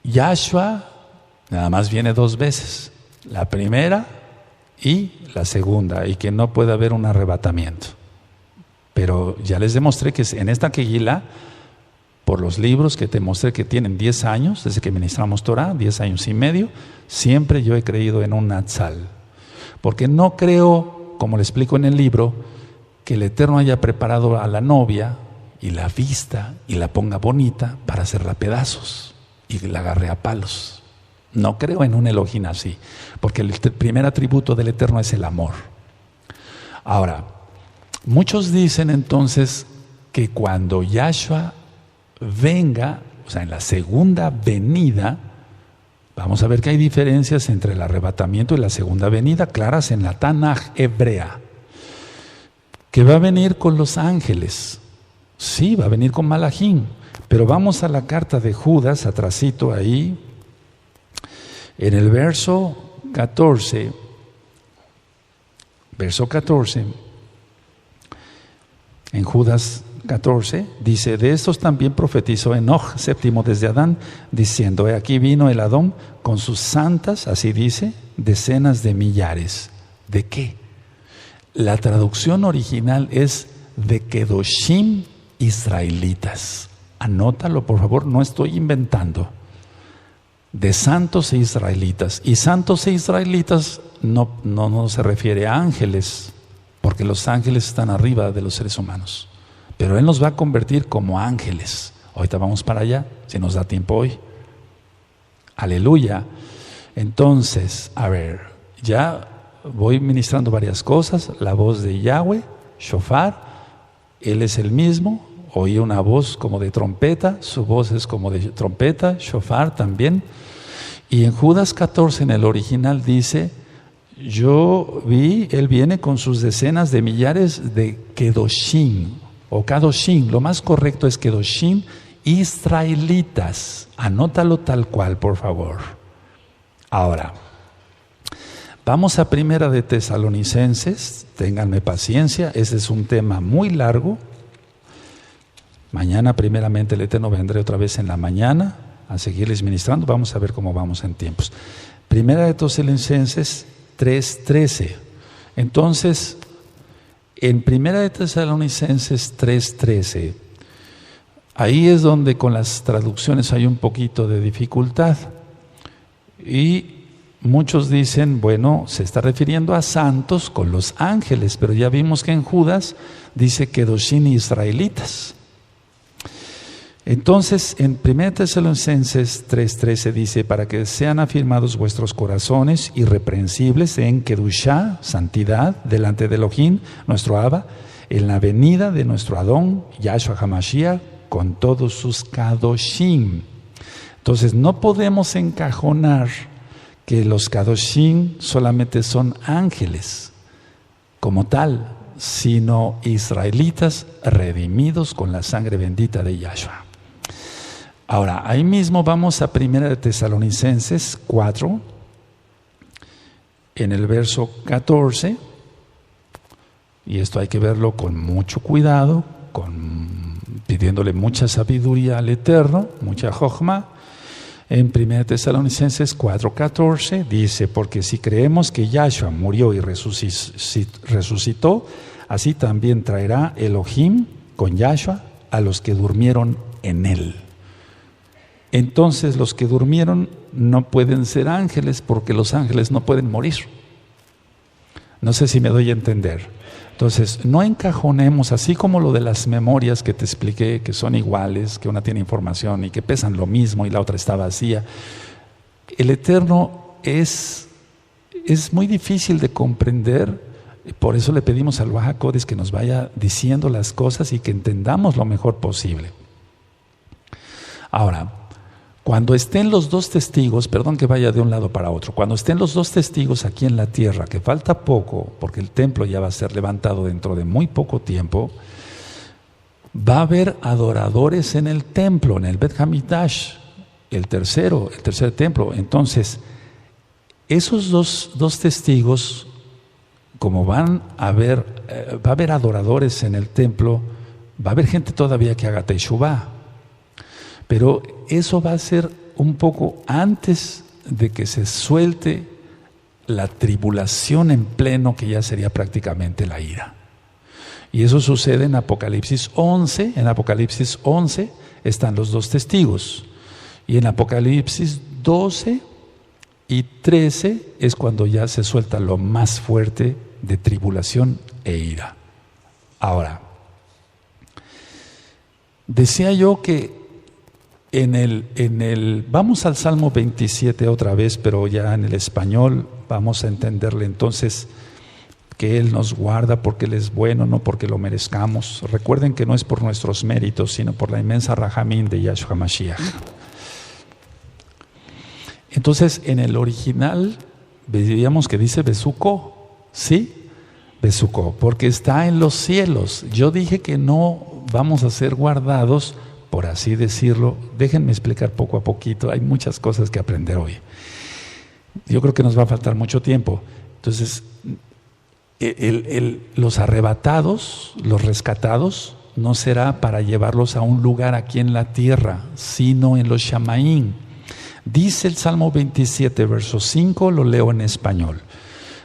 Yahshua nada más viene 2 veces, la primera y la segunda, y que no puede haber un arrebatamiento. Pero ya les demostré que en esta Kehilá, por los libros que te mostré que tienen 10 años, desde que ministramos Torah, 10 años y medio, siempre yo he creído en un Natsal. Porque no creo, como le explico en el libro, que el Eterno haya preparado a la novia y la vista y la ponga bonita para hacerla pedazos y la agarre a palos. No creo en un Elohim así, porque el primer atributo del Eterno es el amor. Ahora, muchos dicen entonces que cuando Yahshua venga, o sea, en la segunda venida, vamos a ver que hay diferencias entre el arrebatamiento y la segunda venida, claras en la Tanaj hebrea, que va a venir con los ángeles. Sí, va a venir con Malachim, pero vamos a la carta de Judas, atrasito ahí, en el verso 14, en Judas 14, dice: de estos también profetizó Enoch, séptimo desde Adán, diciendo: he aquí vino el Adón con sus santas, así dice, decenas de millares. ¿De qué? La traducción original es de Kedoshim israelitas. Anótalo, por favor, no estoy inventando. De santos e israelitas. Y santos e israelitas no se refiere a ángeles, porque los ángeles están arriba de los seres humanos. Pero Él nos va a convertir como ángeles. Ahorita vamos para allá, si nos da tiempo hoy. Aleluya. Entonces, a ver, ya voy ministrando varias cosas. La voz de Yahweh, shofar, Él es el mismo. Oí una voz como de trompeta, su voz es como de trompeta, shofar también. Y en Judas 14, en el original, dice: yo vi, Él viene con sus decenas de millares de Kedoshim, o Kadoshim, lo más correcto es Kedoshim israelitas. Anótalo tal cual, por favor. Ahora, vamos a Primera de Tesalonicenses, ténganme paciencia, ese es un tema muy largo. Mañana, primeramente, el Eterno vendré otra vez en la mañana a seguirles ministrando. Vamos a ver cómo vamos en tiempos. Primera de Tesalonicenses 3:13. Entonces, en Primera de Tesalonicenses 3:13, ahí es donde con las traducciones hay un poquito de dificultad. Y muchos dicen, bueno, se está refiriendo a santos con los ángeles, pero ya vimos que en Judas dice Kedoshim israelitas. Entonces, en 1 Tesalonicenses 3:13 dice: para que sean afirmados vuestros corazones irreprensibles en Kedushá, santidad, delante de Elohim, nuestro Abba, en la venida de nuestro Adón, Yahshua HaMashiach, con todos sus Kadoshim. Entonces, no podemos encajonar que los Kadoshim solamente son ángeles como tal, sino israelitas redimidos con la sangre bendita de Yahshua. Ahora, ahí mismo vamos a 1 Tesalonicenses 4, en el verso 14, y esto hay que verlo con mucho cuidado, pidiéndole mucha sabiduría al Eterno, mucha jochma. En 1 Tesalonicenses 4:14 dice: porque si creemos que Yahshua murió y resucitó, así también traerá Elohim con Yahshua a los que durmieron en él. Entonces los que durmieron no pueden ser ángeles, porque los ángeles no pueden morir. No sé si me doy a entender. Entonces, no encajonemos, así como lo de las memorias que te expliqué, que son iguales, que una tiene información y que pesan lo mismo y la otra está vacía. El Eterno es muy difícil de comprender, por eso le pedimos al Ruach HaKodesh que nos vaya diciendo las cosas y que entendamos lo mejor posible. Ahora, cuando estén los dos testigos, perdón que vaya de un lado para otro, cuando estén los dos testigos aquí en la tierra, que falta poco, porque el templo ya va a ser levantado dentro de muy poco tiempo, va a haber adoradores en el templo, en el Bet Hamidash, el tercer templo. Entonces, esos dos testigos, como va a haber adoradores en el templo, va a haber gente todavía que haga Teshuvah. Pero eso va a ser un poco antes de que se suelte la tribulación en pleno, que ya sería prácticamente la ira. Y eso sucede en Apocalipsis 11. En Apocalipsis 11 están los dos testigos. Y en Apocalipsis 12 y 13 es cuando ya se suelta lo más fuerte de tribulación e ira. Ahora, Decía yo que vamos al Salmo 27 otra vez, pero ya en el español vamos a entenderle entonces que Él nos guarda porque Él es bueno, no porque lo merezcamos. Recuerden que no es por nuestros méritos, sino por la inmensa Rahamín de Yahshua Mashiach. Entonces, en el original, veíamos que dice Besuko, ¿sí? Besuko, porque está en los cielos. Yo dije que no vamos a ser guardados, por así decirlo. Déjenme explicar poco a poquito, hay muchas cosas que aprender hoy. Yo creo que nos va a faltar mucho tiempo. Entonces, los arrebatados, los rescatados, no será para llevarlos a un lugar aquí en la tierra, sino en los Shamaín. Dice el Salmo 27, verso 5, lo leo en español.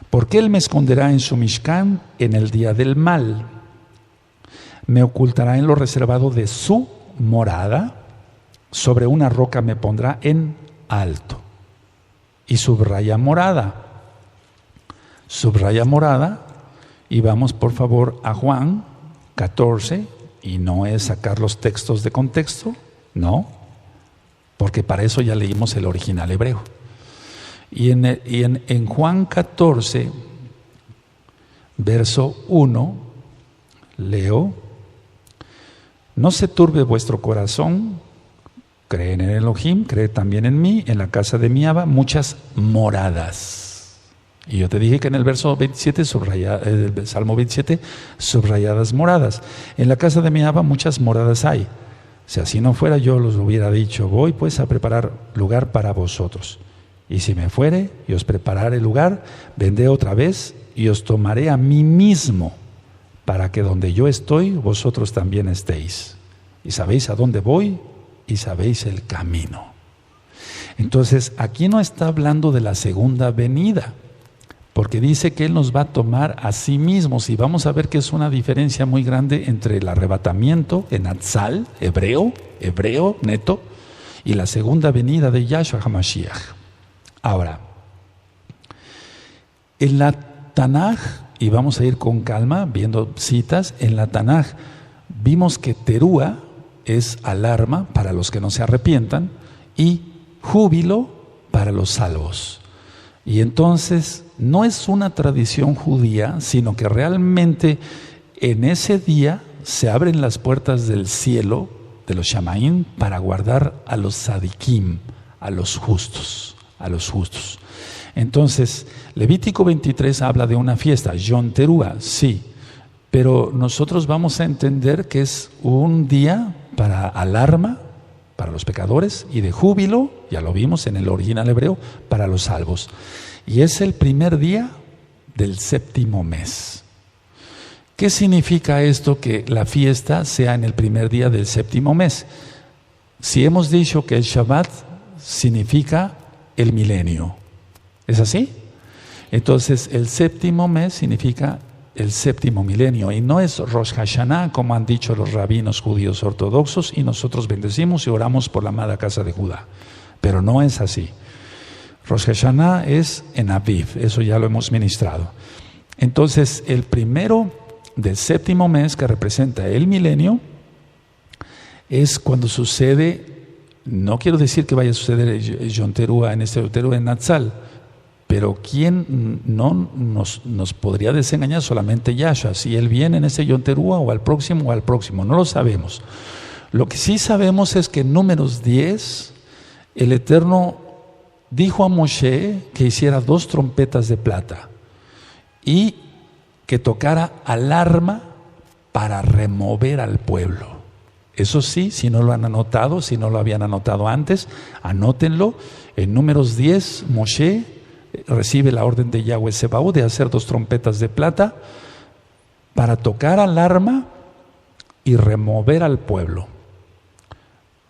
Porque Él me esconderá en su Mishkan en el día del mal. Me ocultará en lo reservado de su morada. Sobre una roca me pondrá en alto. Y subraya morada. Subraya morada. Y vamos por favor a Juan 14. Y no es sacar los textos de contexto. No. Porque para eso ya leímos el original hebreo. Y en Juan 14, verso 1, leo: no se turbe vuestro corazón, creen en Elohim, cree también en mí, en la casa de mi Abba muchas moradas. Y yo te dije que en el verso 27, el Salmo 27, subrayadas moradas. En la casa de mi Abba muchas moradas hay. Si así no fuera, yo los hubiera dicho: voy pues a preparar lugar para vosotros. Y si me fuere y os prepararé lugar, vendré otra vez y os tomaré a mí mismo, para que donde yo estoy, vosotros también estéis. Y sabéis a dónde voy y sabéis el camino. Entonces, aquí no está hablando de la segunda venida, porque dice que Él nos va a tomar a sí mismos. Y vamos a ver que es una diferencia muy grande entre el arrebatamiento en Atzal, hebreo neto, y la segunda venida de Yahshua HaMashiach. Ahora, en la Tanaj, y vamos a ir con calma viendo citas, en la Tanaj vimos que Terúa es alarma para los que no se arrepientan y júbilo para los salvos. Y entonces no es una tradición judía, sino que realmente en ese día se abren las puertas del cielo de los Shamaín para guardar a los Sadikim, a los justos. Entonces, Levítico 23 habla de una fiesta, Yom Teruah, sí, pero nosotros vamos a entender que es un día para alarma para los pecadores y de júbilo, ya lo vimos en el original hebreo, para los salvos. Y es el primer día del séptimo mes. ¿Qué significa esto, que la fiesta sea en el primer día del séptimo mes? Si hemos dicho que el Shabbat significa el milenio, ¿es así? Entonces el séptimo mes significa el séptimo milenio, y no es Rosh Hashanah como han dicho los rabinos judíos ortodoxos, y nosotros bendecimos y oramos por la amada casa de Judá, pero no es así. Rosh Hashanah es en Aviv, eso ya lo hemos ministrado. Entonces el primero del séptimo mes, que representa el milenio, es cuando sucede. No quiero decir que vaya a suceder Yom Teruah en este Teruah en Natsal, pero ¿quién no nos podría desengañar? Solamente Yahshua, si Él viene en ese Yom Teruah o al próximo, no lo sabemos. Lo que sí sabemos es que en Números 10, el Eterno dijo a Moshe que hiciera 2 trompetas de plata y que tocara alarma para remover al pueblo. Eso sí, si no lo han anotado, si no lo habían anotado antes, anótenlo. En Números 10, Moshe recibe la orden de Yahweh Sebaot de hacer 2 trompetas de plata para tocar alarma y remover al pueblo.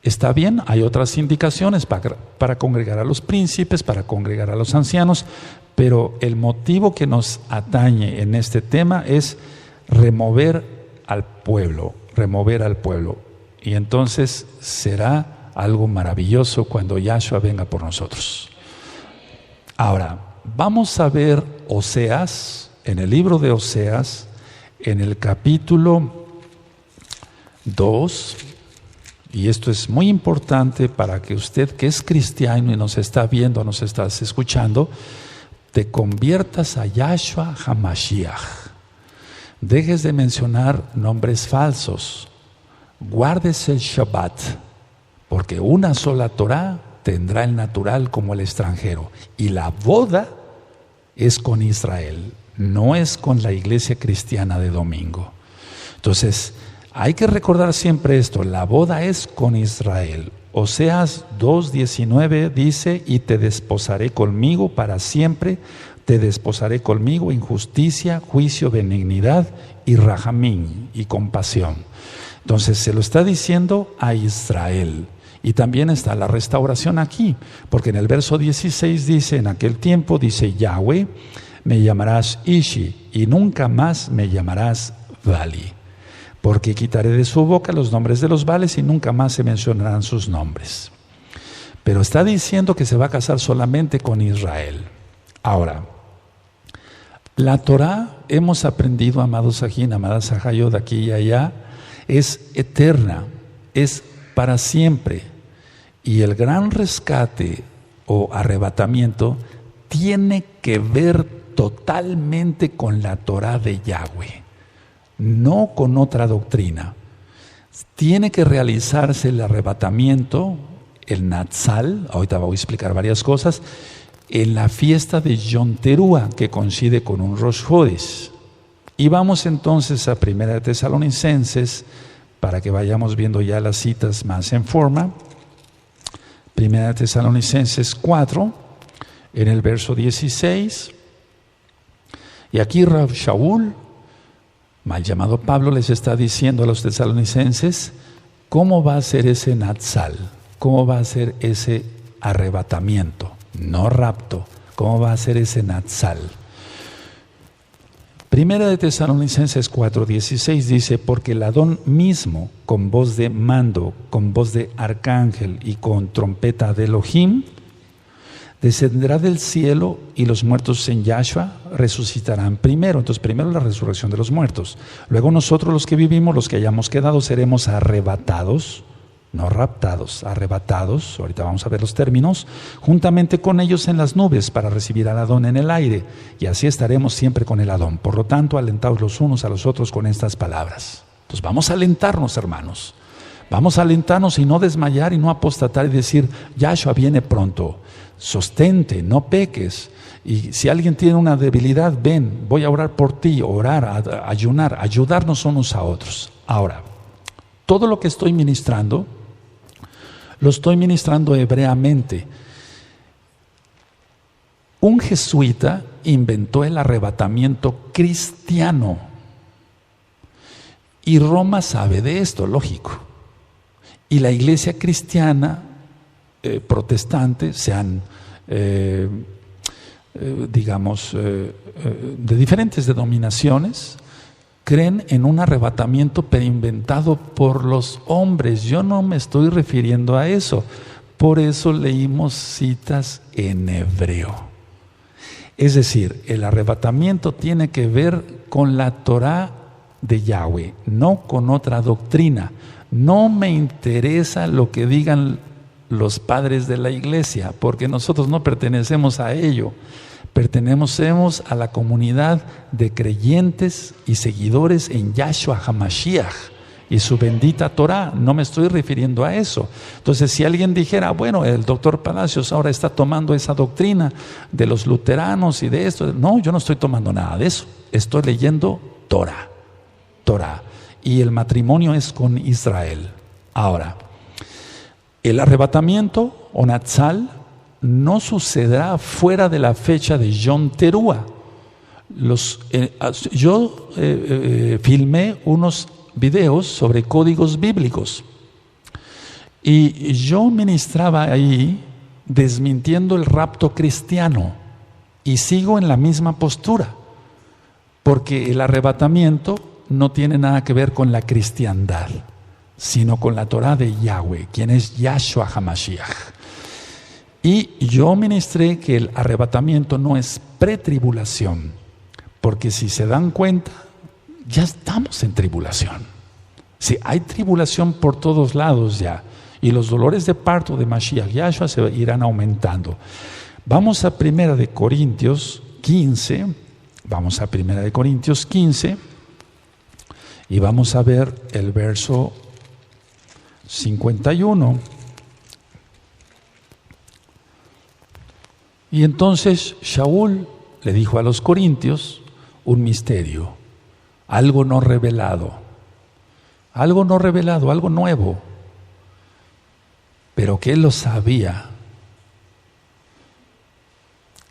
Está bien, hay otras indicaciones para congregar a los príncipes, para congregar a los ancianos, pero el motivo que nos atañe en este tema es remover al pueblo. Y entonces será algo maravilloso cuando Yahshua venga por nosotros. Ahora, vamos a ver Oseas, en el libro de Oseas, en el capítulo 2, y esto es muy importante para que usted que es cristiano y nos está viendo, nos estás escuchando, te conviertas a Yahshua HaMashiach. Dejes de mencionar nombres falsos. Guardes el Shabbat, porque una sola Torah tendrá el natural como el extranjero. Y la boda es con Israel, no es con la iglesia cristiana de domingo. Entonces, hay que recordar siempre esto, la boda es con Israel. Oseas 2:19 dice, y te desposaré conmigo para siempre, te desposaré conmigo en justicia, juicio, benignidad y rajamín, y compasión. Entonces se lo está diciendo a Israel. Y también está la restauración aquí, porque en el verso 16 dice, en aquel tiempo dice Yahweh, me llamarás Ishi, y nunca más me llamarás Vali. Porque quitaré de su boca los nombres de los Vales y nunca más se mencionarán sus nombres. Pero está diciendo que se va a casar solamente con Israel. Ahora, la Torah, hemos aprendido, amados Sajín, amadas Sahayo, de aquí y allá, es eterna, es para siempre. Y el gran rescate o arrebatamiento tiene que ver totalmente con la Torah de Yahweh, no con otra doctrina. Tiene que realizarse el arrebatamiento, el Natsal, ahorita voy a explicar varias cosas, en la fiesta de Yom Teruah, que coincide con un Rosh Chodesh. Y vamos entonces a 1 Tesalonicenses, para que vayamos viendo ya las citas más en forma. 1 Tesalonicenses 4, en el verso 16. Y aquí Rav Shaul, mal llamado Pablo, les está diciendo a los tesalonicenses cómo va a ser ese Natsal, cómo va a ser ese arrebatamiento, no rapto, cómo va a ser ese Natsal. Primera de Tesalonicenses 4:16 dice, porque el Adón mismo, con voz de mando, con voz de arcángel y con trompeta de Elohim, descenderá del cielo y los muertos en Yahshua resucitarán primero. Entonces, primero la resurrección de los muertos. Luego nosotros los que vivimos, los que hayamos quedado, seremos arrebatados, no raptados, arrebatados, ahorita vamos a ver los términos, juntamente con ellos en las nubes para recibir al Adón en el aire, y así estaremos siempre con el Adón. Por lo tanto, alentaos los unos a los otros con estas palabras. Entonces vamos a alentarnos, hermanos, vamos a alentarnos y no desmayar y no apostatar y decir, Yahshua viene pronto, sostente, no peques. Y si alguien tiene una debilidad, ven, voy a orar por ti, orar, ayunar, ayudarnos unos a otros. Ahora, todo lo que estoy ministrando, lo estoy ministrando hebreamente. Un jesuita inventó el arrebatamiento cristiano. Y Roma sabe de esto, lógico. Y la iglesia cristiana, protestante, sean, de diferentes denominaciones, creen en un arrebatamiento pero inventado por los hombres. Yo no me estoy refiriendo a eso. Por eso leímos citas en hebreo. Es decir, el arrebatamiento tiene que ver con la Torah de Yahweh, no con otra doctrina. No me interesa lo que digan los padres de la iglesia, porque nosotros no pertenecemos a ello. Pertenecemos a la comunidad de creyentes y seguidores en Yahshua HaMashiach y su bendita Torah. No me estoy refiriendo a eso. Entonces, si alguien dijera, bueno, el doctor Palacios ahora está tomando esa doctrina de los luteranos y de esto. No, yo no estoy tomando nada de eso. Estoy leyendo Torah. Y el matrimonio es con Israel. Ahora, el arrebatamiento o Natsal no sucederá fuera de la fecha de Yom Teruah. Yo filmé unos videos sobre códigos bíblicos y yo ministraba ahí desmintiendo el rapto cristiano y sigo en la misma postura, porque el arrebatamiento no tiene nada que ver con la cristiandad, sino con la Torah de Yahweh, quien es Yahshua HaMashiach. Y yo ministré que el arrebatamiento no es pretribulación, porque si se dan cuenta, ya estamos en tribulación. Sí, hay tribulación por todos lados ya. Y los dolores de parto de Mashiach Yahshua se irán aumentando. Vamos a 1 Corintios 15. Vamos a 1 Corintios 15. Y vamos a ver el verso 51. Y entonces Shaul le dijo a los corintios un misterio, algo no revelado, algo nuevo, pero que él lo sabía.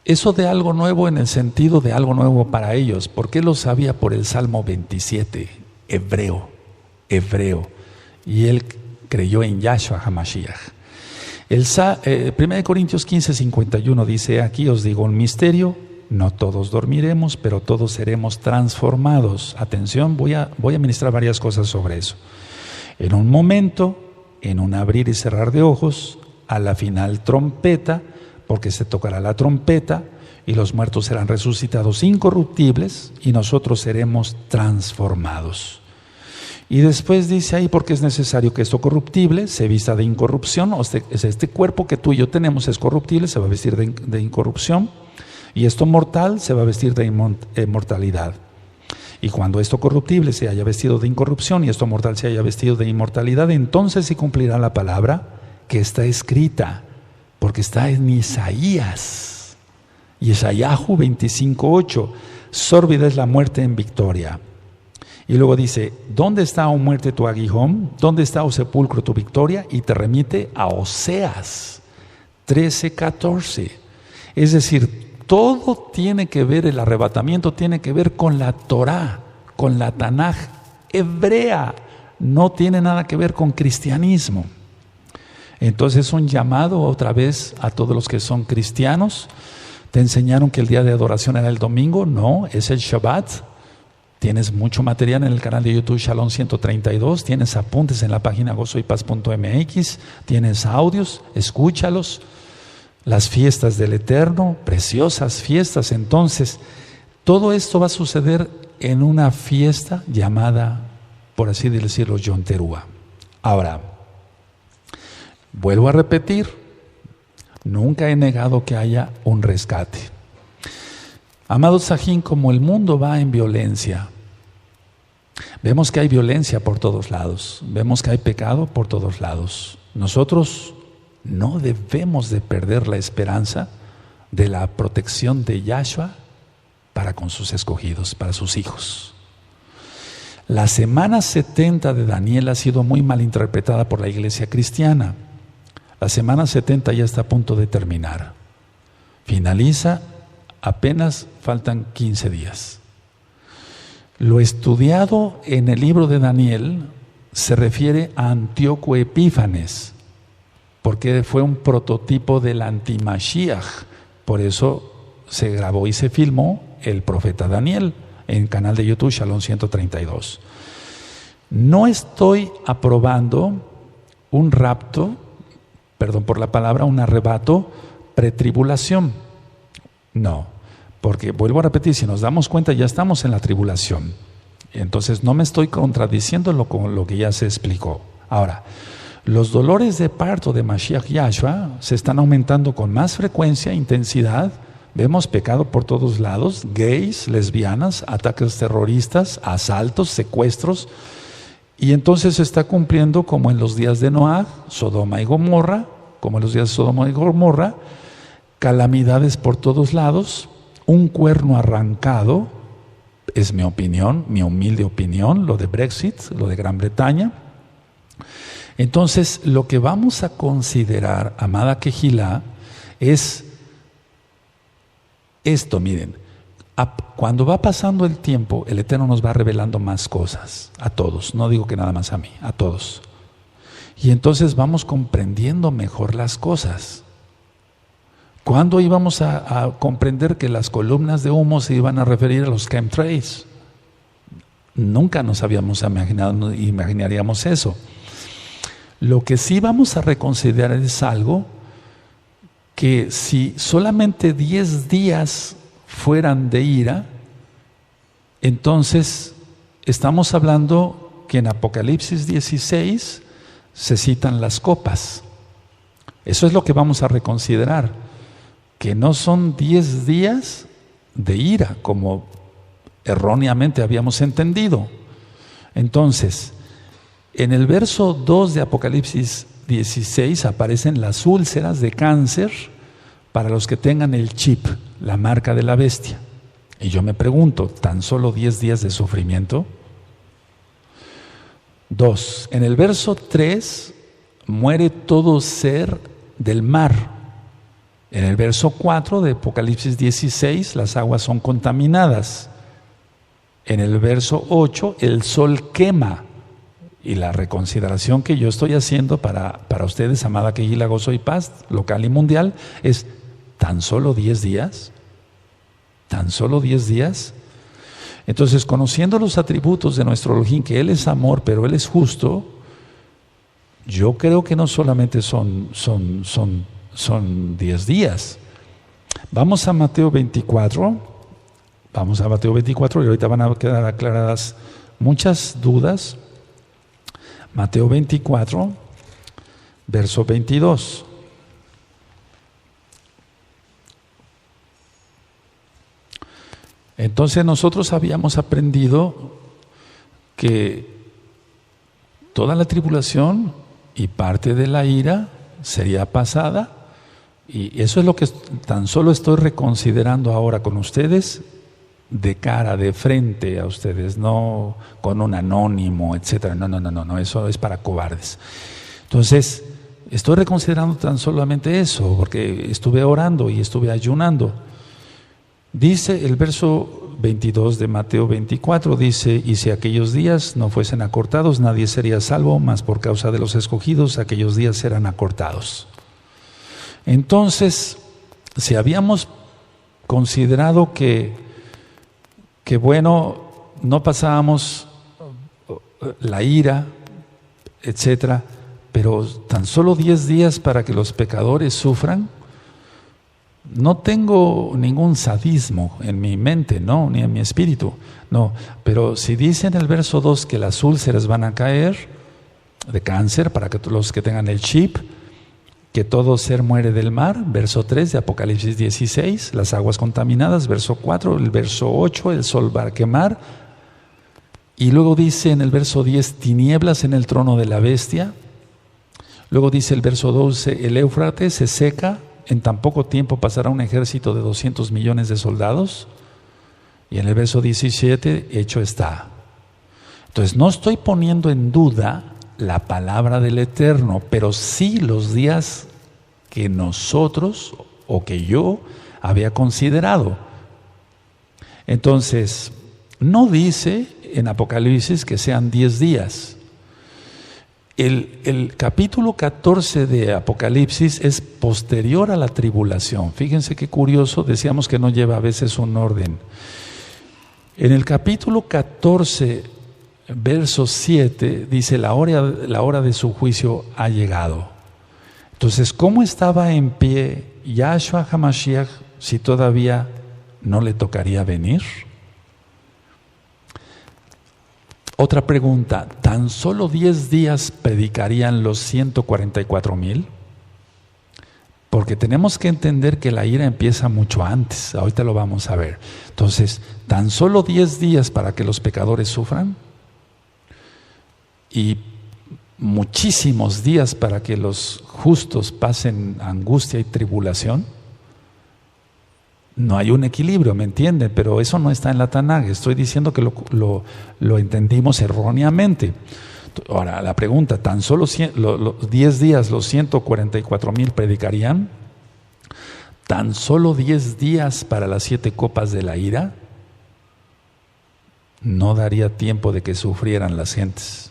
Eso de algo nuevo en el sentido de algo nuevo para ellos, porque él lo sabía por el Salmo 27, hebreo, y él creyó en Yahshua HaMashiach. 1 Corintios 15, 51 dice, aquí os digo un misterio, no todos dormiremos, pero todos seremos transformados. Atención, voy a ministrar varias cosas sobre eso. En un momento, en un abrir y cerrar de ojos, a la final trompeta, porque se tocará la trompeta, y los muertos serán resucitados incorruptibles, y nosotros seremos transformados. Y después dice ahí, porque es necesario que esto corruptible se vista de incorrupción, o sea, este cuerpo que tú y yo tenemos es corruptible, se va a vestir de incorrupción, y esto mortal se va a vestir de inmortalidad. Y cuando esto corruptible se haya vestido de incorrupción y esto mortal se haya vestido de inmortalidad, entonces se cumplirá la palabra que está escrita, porque está en Isaías. Yeshayahu 25:8, sórbida es la muerte en victoria. Y luego dice, ¿dónde está, oh muerte, tu aguijón? ¿Dónde está, oh sepulcro, tu victoria? Y te remite a Oseas 13:14. Es decir, todo tiene que ver, el arrebatamiento tiene que ver con la Torá, con la Tanaj hebrea. No tiene nada que ver con cristianismo. Entonces es un llamado otra vez a todos los que son cristianos. ¿Te enseñaron que el día de adoración era el domingo? No, es el Shabbat. Tienes mucho material en el canal de YouTube Shalom 132, tienes apuntes en la página gozoypaz.mx, tienes audios, escúchalos. Las fiestas del Eterno, preciosas fiestas. Entonces, todo esto va a suceder en una fiesta llamada, por así decirlo, Yom Teruah. Ahora, vuelvo a repetir, nunca he negado que haya un rescate. Amado Sajín, como el mundo va en violencia, vemos que hay violencia por todos lados, vemos que hay pecado por todos lados. Nosotros no debemos de perder la esperanza de la protección de Yahshua para con sus escogidos, para sus hijos. La semana 70 de Daniel ha sido muy mal interpretada por la iglesia cristiana. La semana 70 ya está a punto de terminar. Finaliza, apenas faltan 15 días. Lo estudiado en el libro de Daniel se refiere a Antíoco Epífanes, porque fue un prototipo del anti-Mashiach. Por eso se grabó y se filmó el profeta Daniel en el canal de YouTube Shalom 132. No estoy aprobando un rapto, perdón por la palabra, un arrebato pretribulación. No, porque vuelvo a repetir, si nos damos cuenta ya estamos en la tribulación. Entonces no me estoy contradiciendo con lo que ya se explicó. Ahora, los dolores de parto de Mashiach Yahshua se están aumentando con más frecuencia, intensidad. Vemos pecado por todos lados, gays, lesbianas, ataques terroristas, asaltos, secuestros. Y entonces se está cumpliendo como en los días de Noah, Sodoma y Gomorra, como en los días de Sodoma y Gomorra, calamidades por todos lados, un cuerno arrancado, es mi opinión, mi humilde opinión, lo de Brexit, lo de Gran Bretaña. Entonces, lo que vamos a considerar, amada Kehilá, es esto, miren, cuando va pasando el tiempo, el Eterno nos va revelando más cosas, a todos, no digo que nada más a mí, a todos. Y entonces vamos comprendiendo mejor las cosas. ¿Cuándo íbamos a comprender que las columnas de humo se iban a referir a los chemtrails? Nunca nos habíamos imaginado, imaginaríamos eso. Lo que sí vamos a reconsiderar es algo que si solamente 10 días fueran de ira, entonces estamos hablando que en Apocalipsis 16 se citan las copas. Eso es lo que vamos a reconsiderar, que no son 10 días de ira, como erróneamente habíamos entendido. Entonces, en el verso 2 de Apocalipsis 16 aparecen las úlceras de cáncer para los que tengan el chip, la marca de la bestia. Y yo me pregunto, ¿tan solo 10 días de sufrimiento? 2. En el verso 3, muere todo ser del mar. En el verso 4 de Apocalipsis 16, las aguas son contaminadas. En el verso 8, el sol quema. Y la reconsideración que yo estoy haciendo para ustedes, amada Kehila, Gozo y Paz, local y mundial, es ¿tan solo 10 días? ¿Tan solo 10 días? Entonces, conociendo los atributos de nuestro Elohim, que Él es amor, pero Él es justo, yo creo que no solamente son 10 días. Vamos a Mateo 24. Vamos a Mateo 24 y ahorita van a quedar aclaradas muchas dudas. Mateo 24, verso 22. Entonces nosotros habíamos aprendido que toda la tribulación y parte de la ira sería pasada, y eso es lo que tan solo estoy reconsiderando ahora con ustedes, de cara, de frente a ustedes, no con un anónimo, etcétera. No, eso es para cobardes. Entonces, estoy reconsiderando tan solamente eso, porque estuve orando y estuve ayunando. Dice el verso 22 de Mateo 24, dice: y si aquellos días no fuesen acortados, nadie sería salvo, mas por causa de los escogidos, aquellos días serán acortados. Entonces, si habíamos considerado que bueno, no pasábamos la ira, etcétera, pero tan solo 10 días para que los pecadores sufran, no tengo ningún sadismo en mi mente, no, ni en mi espíritu, no, pero si dice en el verso 2 que las úlceras van a caer de cáncer para que los que tengan el chip, que todo ser muere del mar, verso 3 de Apocalipsis 16, las aguas contaminadas, verso 4, el verso 8, el sol va a quemar, y luego dice en el verso 10, tinieblas en el trono de la bestia. Luego dice el verso 12, el Éufrates se seca, en tan poco tiempo pasará un ejército de 200 millones de soldados. Y en el verso 17, hecho está. Entonces no estoy poniendo en duda la palabra del Eterno, pero sí los días que nosotros o que yo había considerado. Entonces, no dice en Apocalipsis que sean 10 días. El capítulo 14 de Apocalipsis es posterior a la tribulación. Fíjense qué curioso, decíamos que no lleva a veces un orden. En el capítulo 14, verso 7, dice: la hora de su juicio ha llegado. Entonces, ¿cómo estaba en pie Yahshua HaMashiach si todavía no le tocaría venir? Otra pregunta, ¿tan solo 10 días predicarían los 144,000? Porque tenemos que entender que la ira empieza mucho antes, ahorita lo vamos a ver. Entonces, ¿tan solo 10 días para que los pecadores sufran? Y muchísimos días para que los justos pasen angustia y tribulación. No hay un equilibrio, ¿me entienden? Pero eso no está en la Tanaj. Estoy diciendo que lo entendimos erróneamente. Ahora, la pregunta, ¿tan solo 10 días los 144,000 predicarían? ¿Tan solo 10 días para las 7 copas de la ira? No daría tiempo de que sufrieran las gentes.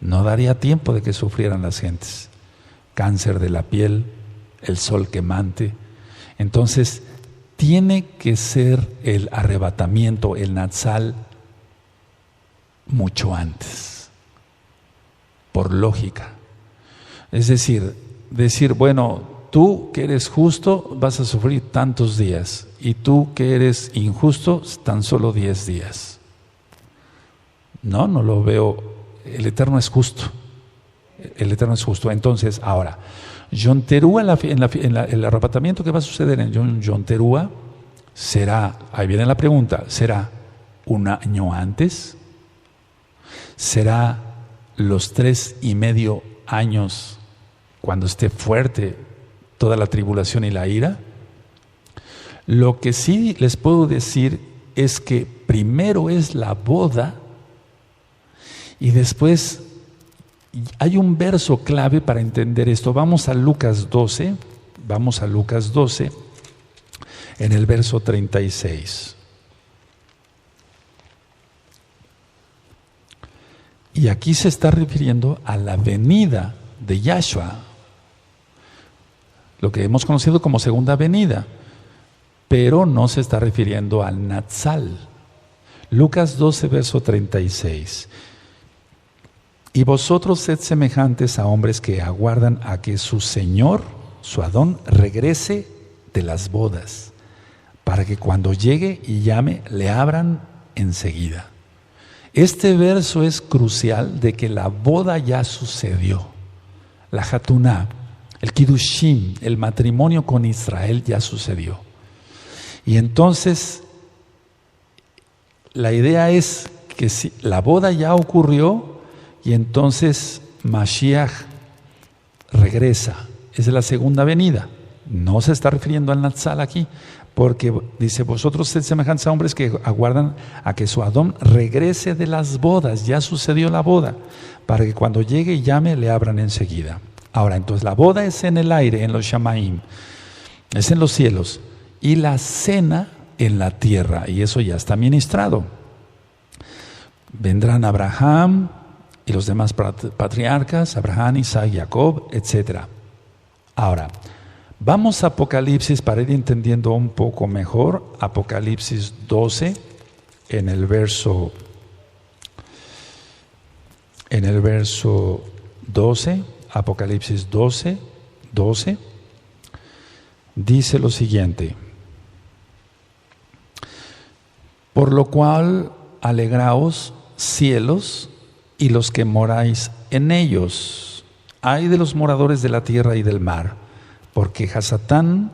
No daría tiempo de que sufrieran las gentes. Cáncer de la piel, el sol quemante. Entonces, tiene que ser el arrebatamiento, el Natsal, mucho antes, por lógica. Es decir, bueno, tú que eres justo vas a sufrir tantos días, y tú que eres injusto, tan solo 10 días. No, no lo veo. El Eterno es justo. El Eterno es justo. Entonces, ahora, Yom Teruah, el arrebatamiento que va a suceder en Yom Teruah será, ahí viene la pregunta, ¿será un año antes? ¿Será los 3.5 años cuando esté fuerte toda la tribulación y la ira? Lo que sí les puedo decir es que primero es la boda y después hay un verso clave para entender esto. Vamos a Lucas 12, en el verso 36. Y aquí se está refiriendo a la venida de Yahshua, lo que hemos conocido como segunda venida, pero no se está refiriendo al Natsal. Lucas 12, verso 36. Y vosotros sed semejantes a hombres que aguardan a que su Señor, su Adón, regrese de las bodas, para que cuando llegue y llame, le abran enseguida. Este verso es crucial de que la boda ya sucedió. La Hatuná, el Kiddushim, el matrimonio con Israel ya sucedió. Y entonces, la idea es que si la boda ya ocurrió, y entonces Mashiach regresa. Es la segunda venida. No se está refiriendo al Natsal aquí, porque dice, vosotros sed semejantes a hombres que aguardan a que su Adón regrese de las bodas. Ya sucedió la boda, para que cuando llegue y llame, le abran enseguida. Ahora, entonces la boda es en el aire, en los Shamaim, es en los cielos, y la cena en la tierra, y eso ya está ministrado. Vendrán Abraham y los demás patriarcas, Abraham, Isaac, Jacob, etc. Ahora, vamos a Apocalipsis para ir entendiendo un poco mejor. Apocalipsis 12, en el verso 12, Apocalipsis 12, dice lo siguiente: por lo cual alegraos, cielos, y los que moráis en ellos. Ay de los moradores de la tierra y del mar, porque Hasatán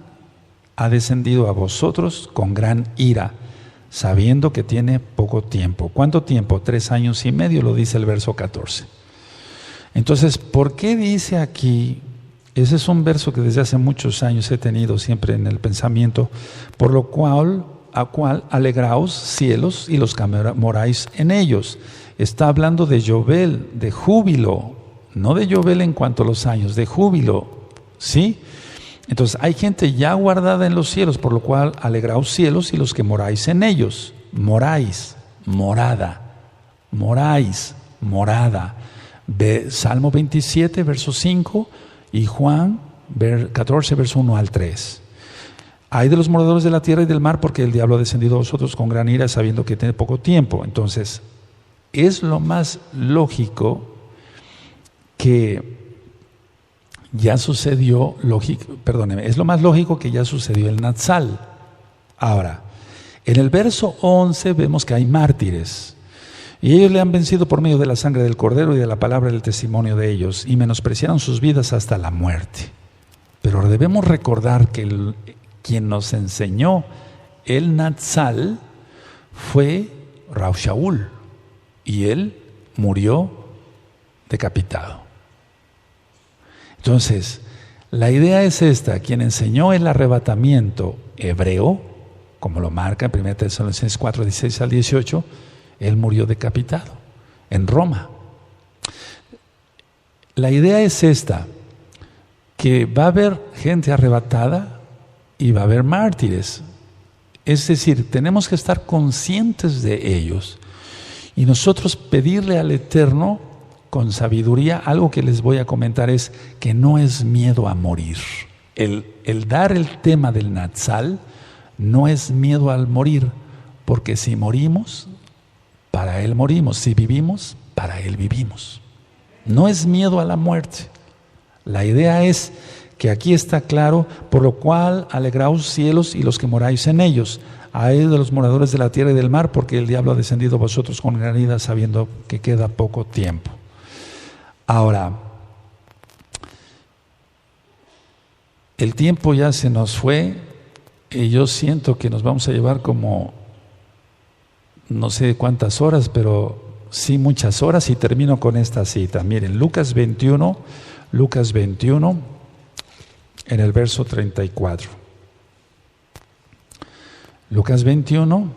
ha descendido a vosotros con gran ira, sabiendo que tiene poco tiempo. ¿Cuánto tiempo? 3 años y medio, lo dice el verso 14. Entonces, ¿por qué dice aquí? Ese es un verso que desde hace muchos años he tenido siempre en el pensamiento. Por lo cual, alegraos, cielos, y los que moráis en ellos. Está hablando de Yobel, de júbilo, no de Yobel en cuanto a los años, de júbilo, ¿sí? Entonces hay gente ya guardada en los cielos, por lo cual alegraos cielos y los que moráis en ellos. Moráis, morada, moráis, morada. Salmo 27, verso 5, y Juan 14, verso 1 al 3. Hay de los moradores de la tierra y del mar, porque el diablo ha descendido a vosotros con gran ira, sabiendo que tiene poco tiempo. Entonces, es lo más lógico que ya sucedió, es lo más lógico que ya sucedió el Natsal. Ahora, en el verso 11 vemos que hay mártires, y ellos le han vencido por medio de la sangre del Cordero y de la palabra del testimonio de ellos, y menospreciaron sus vidas hasta la muerte. Pero debemos recordar que quien nos enseñó el Natsal fue Rav Shaul, y él murió decapitado. Entonces, la idea es esta: quien enseñó el arrebatamiento hebreo, como lo marca en 1 Tesalonicenses 4, 16 al 18, él murió decapitado en Roma. La idea es esta, que va a haber gente arrebatada y va a haber mártires. Es decir, tenemos que estar conscientes de ellos y nosotros pedirle al Eterno con sabiduría. Algo que les voy a comentar es que no es miedo a morir. El dar el tema del Natsal no es miedo al morir, porque si morimos, para Él morimos. Si vivimos, para Él vivimos. No es miedo a la muerte. La idea es que aquí está claro, por lo cual alegraos cielos y los que moráis en ellos. Ay de los moradores de la tierra y del mar, porque el diablo ha descendido a vosotros con gran ira, sabiendo que queda poco tiempo. Ahora, el tiempo ya se nos fue y yo siento que nos vamos a llevar como no sé cuántas horas, pero sí muchas horas, y termino con esta cita. Miren, Lucas 21, en el verso 34. Lucas 21,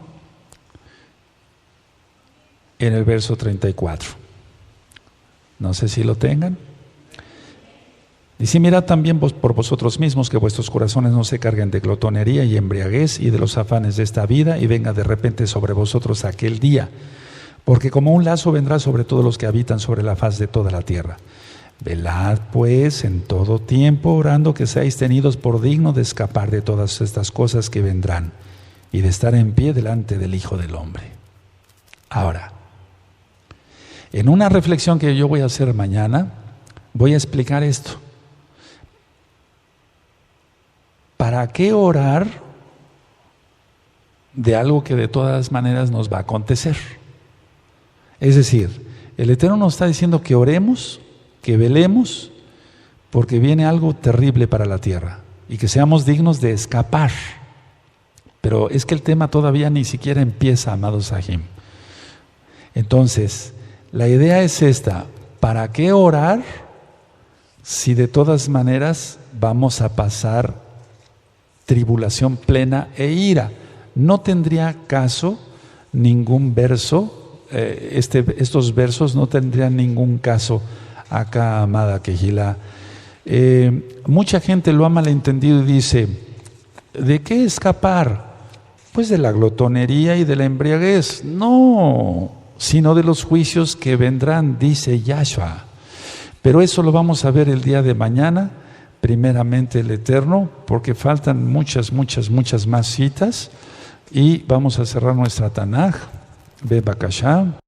en el verso 34. No sé si lo tengan. Dice: mirad también por vosotros mismos que vuestros corazones no se carguen de glotonería y embriaguez y de los afanes de esta vida, y venga de repente sobre vosotros aquel día, porque como un lazo vendrá sobre todos los que habitan sobre la faz de toda la tierra. Velad pues en todo tiempo, orando que seáis tenidos por digno de escapar de todas estas cosas que vendrán y de estar en pie delante del Hijo del Hombre. Ahora, en una reflexión que yo voy a hacer mañana, voy a explicar esto. ¿Para qué orar de algo que de todas maneras nos va a acontecer? Es decir, el Eterno nos está diciendo que oremos, que velemos, porque viene algo terrible para la tierra y que seamos dignos de escapar. Pero es que el tema todavía ni siquiera empieza, amados Sahim. Entonces, la idea es esta: ¿para qué orar si de todas maneras vamos a pasar tribulación plena e ira? No tendría caso ningún verso, estos versos no tendrían ningún caso acá, amada Kehilá. Mucha gente lo ha malentendido y dice: ¿de qué escapar? Pues de la glotonería y de la embriaguez. No, sino de los juicios que vendrán, dice Yahshua. Pero eso lo vamos a ver el día de mañana, primeramente el Eterno, porque faltan muchas más citas, y vamos a cerrar nuestra Tanaj. Be Bakashá.